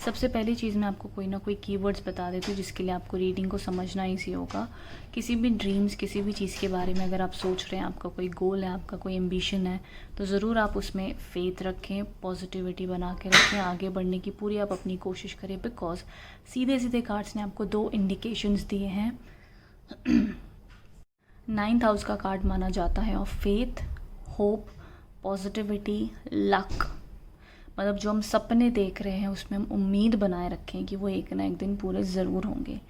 [SPEAKER 2] सबसे पहली चीज़ मैं आपको कोई ना कोई कीवर्ड्स बता देती हूँ जिसके लिए आपको रीडिंग को समझना ईजी होगा। किसी भी ड्रीम्स, किसी भी चीज़ के बारे में अगर आप सोच रहे हैं, आपका कोई गोल है, आपका कोई एम्बिशन है, तो ज़रूर आप उसमें फेथ रखें, पॉजिटिविटी बना के रखें, आगे बढ़ने की पूरी आप अपनी कोशिश करें। बिकॉज सीधे सीधे कार्ड्स ने आपको 2 इंडिकेशंस दिए हैं। 9th हाउस का कार्ड माना जाता है of faith, hope, positivity, luck. मतलब जो हम सपने देख रहे हैं उसमें हम उम्मीद बनाए रखें कि वो एक ना एक दिन पूरे ज़रूर होंगे।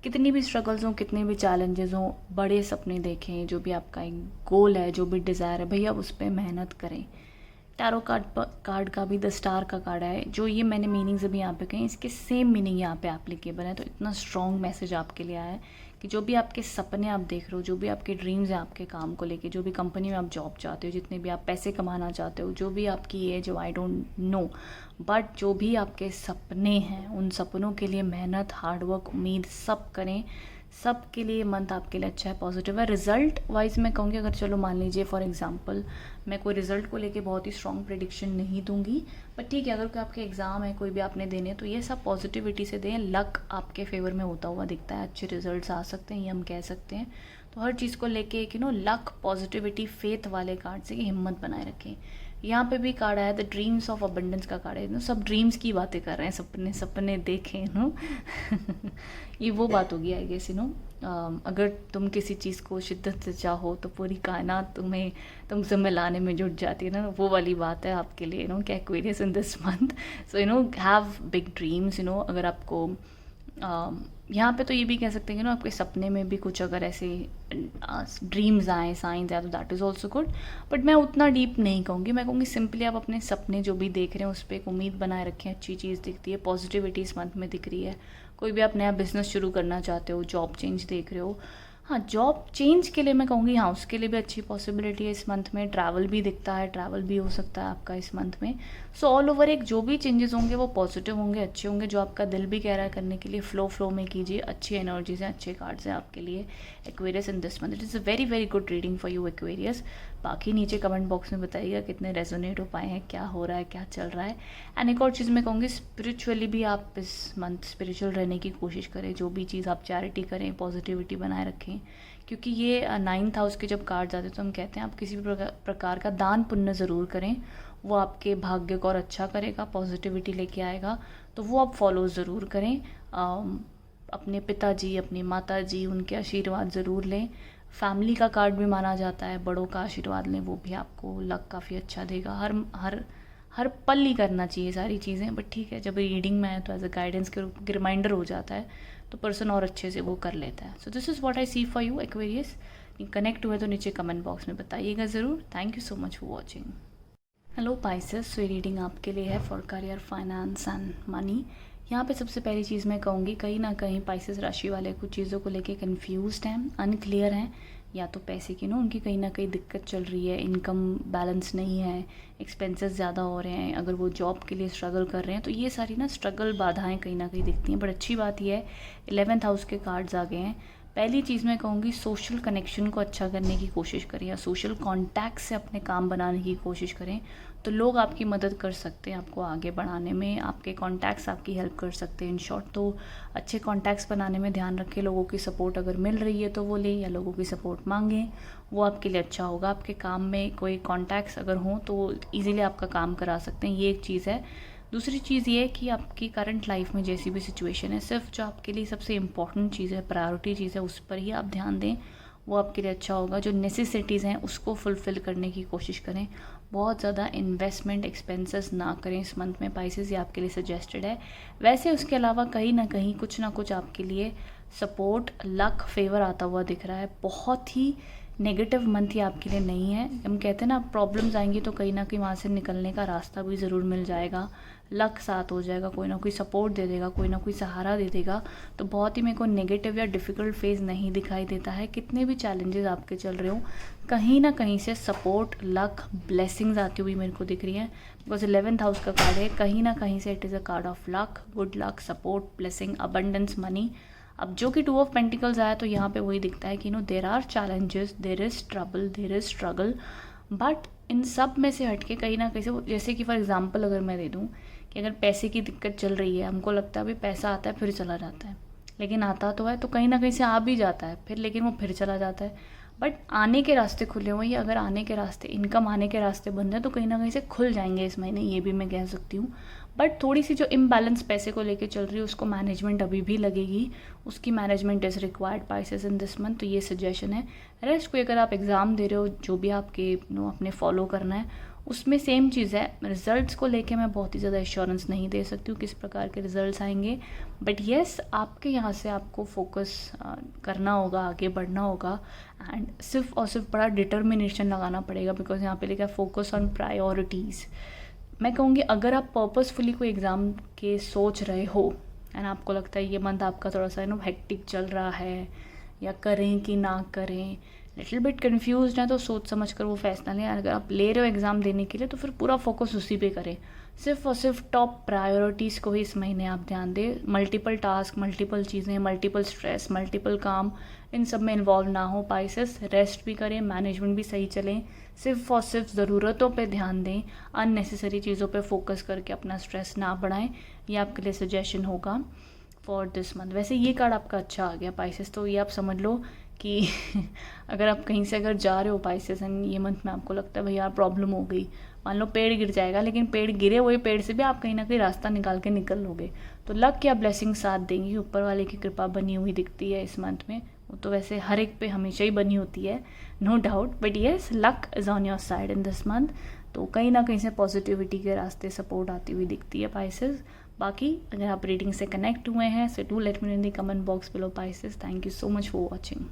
[SPEAKER 2] कितनी भी स्ट्रगल्स हों, कितने भी चैलेंजेस हों, बड़े सपने देखें। जो भी आपका एक गोल है, जो भी डिज़ायर है, भैया उस पर मेहनत करें। टैरो कार्ड का भी द स्टार का कार्ड है। जो ये मैंने मीनिंग्स अभी यहाँ पे कहीं, इसके सेम मीनिंग यहाँ पे एप्लीकेबल है। तो इतना स्ट्रॉन्ग मैसेज आपके लिए आया है कि जो भी आपके सपने आप देख रहे हो, जो भी आपके ड्रीम्स हैं आपके काम को लेके, जो भी कंपनी में आप जॉब चाहते हो, जितने भी आप पैसे कमाना चाहते हो, जो भी आपकी एज हो, आई डोंट नो, बट जो भी आपके सपने हैं उन सपनों के लिए मेहनत, हार्डवर्क, उम्मीद सब करें। सब के लिए मंथ आपके लिए अच्छा है, पॉजिटिव है। रिजल्ट वाइज मैं कहूँगी, अगर चलो मान लीजिए फॉर एग्जांपल मैं कोई रिजल्ट को लेके बहुत ही स्ट्रॉन्ग प्रेडिक्शन नहीं दूंगी, बट ठीक है, अगर कोई आपके एग्ज़ाम है, कोई भी आपने देने, तो ये सब पॉजिटिविटी से दें। लक आपके फेवर में होता हुआ दिखता है, अच्छे रिजल्ट्स आ सकते हैं, ये हम कह सकते हैं। तो हर चीज़ को लेके एक लक, पॉजिटिविटी, फेथ वाले कार्ड से हिम्मत बनाए रखें। यहाँ पे भी कार्ड आया, द ड्रीम्स ऑफ अबंडेंस का कार्ड है। सब ड्रीम्स की बातें कर रहे हैं, सपने सपने देखें ये वो बात होगी आई गेस। अगर तुम किसी चीज़ को शिद्दत से चाहो तो पूरी कायनात तुम्हें तुमसे मिलाने में जुट जाती है ना, वो वाली बात है आपके लिए। क्या Aquarius in this month. So have big dreams. अगर आपको यहाँ पे तो ये भी कह सकते हैं कि आपके सपने में भी कुछ अगर ऐसे ड्रीम्स आए, साइंस आए, तो that is also good. But मैं उतना डीप नहीं कहूँगी, मैं कहूँगी सिंपली आप अपने सपने जो भी देख रहे हैं उस पर एक उम्मीद बनाए रखें। अच्छी चीज़ दिखती है, पॉजिटिविटी इस मंथ में दिख रही है। कोई भी आप नया बिजनेस शुरू करना चाहते हो, जॉब चेंज देख रहे हो, हाँ जॉब चेंज के लिए मैं कहूँगी हाँ उसके लिए भी अच्छी पॉसिबिलिटी है इस मंथ में। ट्रैवल भी दिखता है, ट्रैवल भी हो सकता है आपका इस मंथ में। सो ऑल ओवर एक जो भी चेंजेस होंगे वो पॉजिटिव होंगे, अच्छे होंगे। जो आपका दिल भी कह रहा है करने के लिए, फ्लो में कीजिए। अच्छी एनर्जीज हैं, अच्छे कार्ड्स हैं आपके लिए Aquarius in this month. It is a very very good reading for you Aquarius. बाकी नीचे कमेंट बॉक्स में बताइएगा कितने रेजोनेट हो पाए हैं, क्या हो रहा है, क्या चल रहा है। एंड एक और चीज़ मैं कहूँगी, स्पिरिचुअली भी आप इस मंथ स्पिरिचुअल रहने की कोशिश करें। जो भी चीज़ आप चैरिटी करें, पॉजिटिविटी बनाए रखें, क्योंकि ये 9th हाउस के जब कार्ड्स आते हैं तो हम कहते हैं आप किसी भी प्रकार का दान पुण्य ज़रूर करें। वो आपके भाग्य को और अच्छा करेगा, पॉजिटिविटी लेके आएगा। तो वो आप फॉलो ज़रूर करें। अपने पिताजी, अपनी माताजी, उनके आशीर्वाद ज़रूर लें। फैमिली का कार्ड भी माना जाता है, बड़ों का आशीर्वाद लें, वो भी आपको लक काफ़ी अच्छा देगा। हर पल ही करना चाहिए सारी चीज़ें, बट ठीक है जब रीडिंग में आए तो एज अ गाइडेंस के रूप में रिमाइंडर हो जाता है, तो पर्सन और अच्छे से वो कर लेता है। So this is what I see for you Aquarius. Connect हुए तो नीचे कमेंट बॉक्स में बताइएगा ज़रूर। Thank you so much for watching. Hello Pisces, so ये रीडिंग आपके लिए है for career, finance and money. यहाँ पे सबसे पहली चीज़ मैं कहूँगी, कहीं ना कहीं पाइसेस राशि वाले कुछ चीज़ों को लेके कंफ्यूज्ड हैं, अनक्लियर हैं। या तो पैसे की उनकी कहीं ना कहीं दिक्कत चल रही है, इनकम बैलेंस नहीं है, एक्सपेंसेस ज़्यादा हो रहे हैं। अगर वो जॉब के लिए स्ट्रगल कर रहे हैं तो ये सारी स्ट्रगल बाधाएं कहीं ना कहीं दिखती हैं। बट अच्छी बात यह है 11th हाउस के कार्ड्स आ गए हैं। पहली चीज़ मैं कहूँगी सोशल कनेक्शन को अच्छा करने की कोशिश करें या सोशल कॉन्टैक्ट से अपने काम बनाने की कोशिश करें, तो लोग आपकी मदद कर सकते हैं आपको आगे बढ़ाने में, आपके कॉन्टैक्ट्स आपकी हेल्प कर सकते हैं। इन शॉर्ट तो अच्छे कॉन्टैक्ट्स बनाने में ध्यान रखें, लोगों की सपोर्ट अगर मिल रही है तो वो लें या लोगों की सपोर्ट मांगें, वो आपके लिए अच्छा होगा। आपके काम में कोई कॉन्टैक्ट्स अगर हों तो ईज़िली आपका काम करा सकते हैं, ये एक चीज़ है। दूसरी चीज़ ये है कि आपकी करंट लाइफ में जैसी भी सिचुएशन है, सिर्फ जो आपके लिए सबसे इम्पॉर्टेंट चीज़ है, प्रायोरिटी चीज़ है, उस पर ही आप ध्यान दें, वो आपके लिए अच्छा होगा। जो नेसेसिटीज़ हैं उसको फुलफ़िल करने की कोशिश करें। बहुत ज़्यादा इन्वेस्टमेंट एक्सपेंसेस ना करें इस मंथ में पाइसेस, ये आपके लिए सजेस्टेड है। वैसे उसके अलावा कहीं ना कहीं कुछ ना कुछ आपके लिए सपोर्ट, लक, फेवर आता हुआ दिख रहा है। बहुत ही नेगेटिव मंथ ये आपके लिए नहीं है। हम कहते हैं ना, प्रॉब्लम्स आएंगी तो कहीं ना कहीं वहाँ से निकलने का रास्ता भी ज़रूर मिल जाएगा, लक साथ हो जाएगा, कोई ना कोई सपोर्ट दे देगा, कोई ना कोई सहारा दे देगा। तो बहुत ही मेरे को नेगेटिव या डिफ़िकल्ट फेज़ नहीं दिखाई देता है। कितने भी चैलेंजेस आपके चल रहे हो, कहीं ना कहीं से सपोर्ट, लक, ब्लेसिंग्स आती हुई मेरे को दिख रही है। बिकॉज 11th हाउस का कार्ड है, कहीं ना कहीं से it is a card of luck, good luck, support, blessing, abundance, money. अब जो कि 2 ऑफ पेंटिकल्स आया तो यहाँ पे वही दिखता है कि there are challenges, there is trouble, there is struggle, but इन सब में से हटके कहीं ना कहीं से, जैसे कि फॉर एग्जांपल अगर मैं दे दूँ कि अगर पैसे की दिक्कत चल रही है, हमको लगता है अभी पैसा आता है फिर चला जाता है, लेकिन आता तो है, तो कहीं ना कहीं से आ भी जाता है फिर, लेकिन वो फिर चला जाता है। बट आने के रास्ते खुले हुए, या अगर आने के रास्ते, इनकम आने के रास्ते बंद है, तो कहीं ना कहीं से खुल जाएंगे इस महीने, ये भी मैं कह सकती हूँ। बट थोड़ी सी जो इम्बैलेंस पैसे को लेके चल रही है उसको मैनेजमेंट अभी भी लगेगी, उसकी management is required Pisces in this month, तो ये सजेशन है। रेस्ट कोई अगर आप एग्ज़ाम दे रहे हो, जो भी आपके अपने फॉलो करना है, उसमें सेम चीज़ है। रिजल्ट्स को लेके मैं बहुत ही ज़्यादा एश्योरेंस नहीं दे सकती हूँ किस प्रकार के रिजल्ट्स आएंगे, बट येस आपके यहाँ से आपको फोकस करना होगा, आगे बढ़ना होगा, एंड सिर्फ और सिर्फ बड़ा डिटर्मिनेशन लगाना पड़ेगा। बिकॉज यहाँ पे लिखा है फोकस ऑन प्रायोरिटीज़। मैं कहूँगी अगर आप पर्पसफुली कोई एग्ज़ाम के सोच रहे हो एंड आपको लगता है ये मंथ आपका थोड़ा सा हेक्टिक चल रहा है, या करें कि ना करें, लिटिल बिट कन्फ्यूज्ड है, तो सोच समझ कर वो फैसला लें। अगर आप ले रहे हो एग्ज़ाम देने के लिए तो फिर पूरा फोकस उसी पे करें, सिर्फ और सिर्फ टॉप प्रायोरिटीज़ को ही इस महीने आप ध्यान दें। मल्टीपल टास्क, मल्टीपल चीज़ें, मल्टीपल स्ट्रेस, मल्टीपल काम, इन सब में इन्वॉल्व ना हो पाइसेस। रेस्ट भी करें, मैनेजमेंट भी सही चलें, सिर्फ और सिर्फ ज़रूरतों पे ध्यान दें, अननेसेसरी चीज़ों पे फोकस करके अपना स्ट्रेस ना बढ़ाएं। ये आपके लिए सजेशन होगा फॉर दिस मंथ। वैसे ये कार्ड आपका अच्छा आ गया पाइसेस, तो ये आप समझ लो कि अगर आप कहीं से अगर जा रहे हो पाइसेस एंड ये मंथ में आपको लगता है भाई यार प्रॉब्लम हो गई, मान लो पेड़ गिर जाएगा, लेकिन पेड़ गिरे हुए पेड़ से भी आप कहीं ना कहीं रास्ता निकाल के निकल लोगे, तो लक या ब्लेसिंग साथ देंगी, ऊपर वाले की कृपा बनी हुई दिखती है इस मंथ में। वो तो वैसे हर एक पे हमेशा ही बनी होती है, no doubt, but yes luck is on your side in this month. तो कहीं ना कहीं से पॉजिटिविटी के रास्ते सपोर्ट आती हुई दिखती है पाइसेस। बाकी अगर आप रीडिंग से कनेक्ट हुए हैं, so do let me know in the comment box below Pisces. Thank you so much for watching.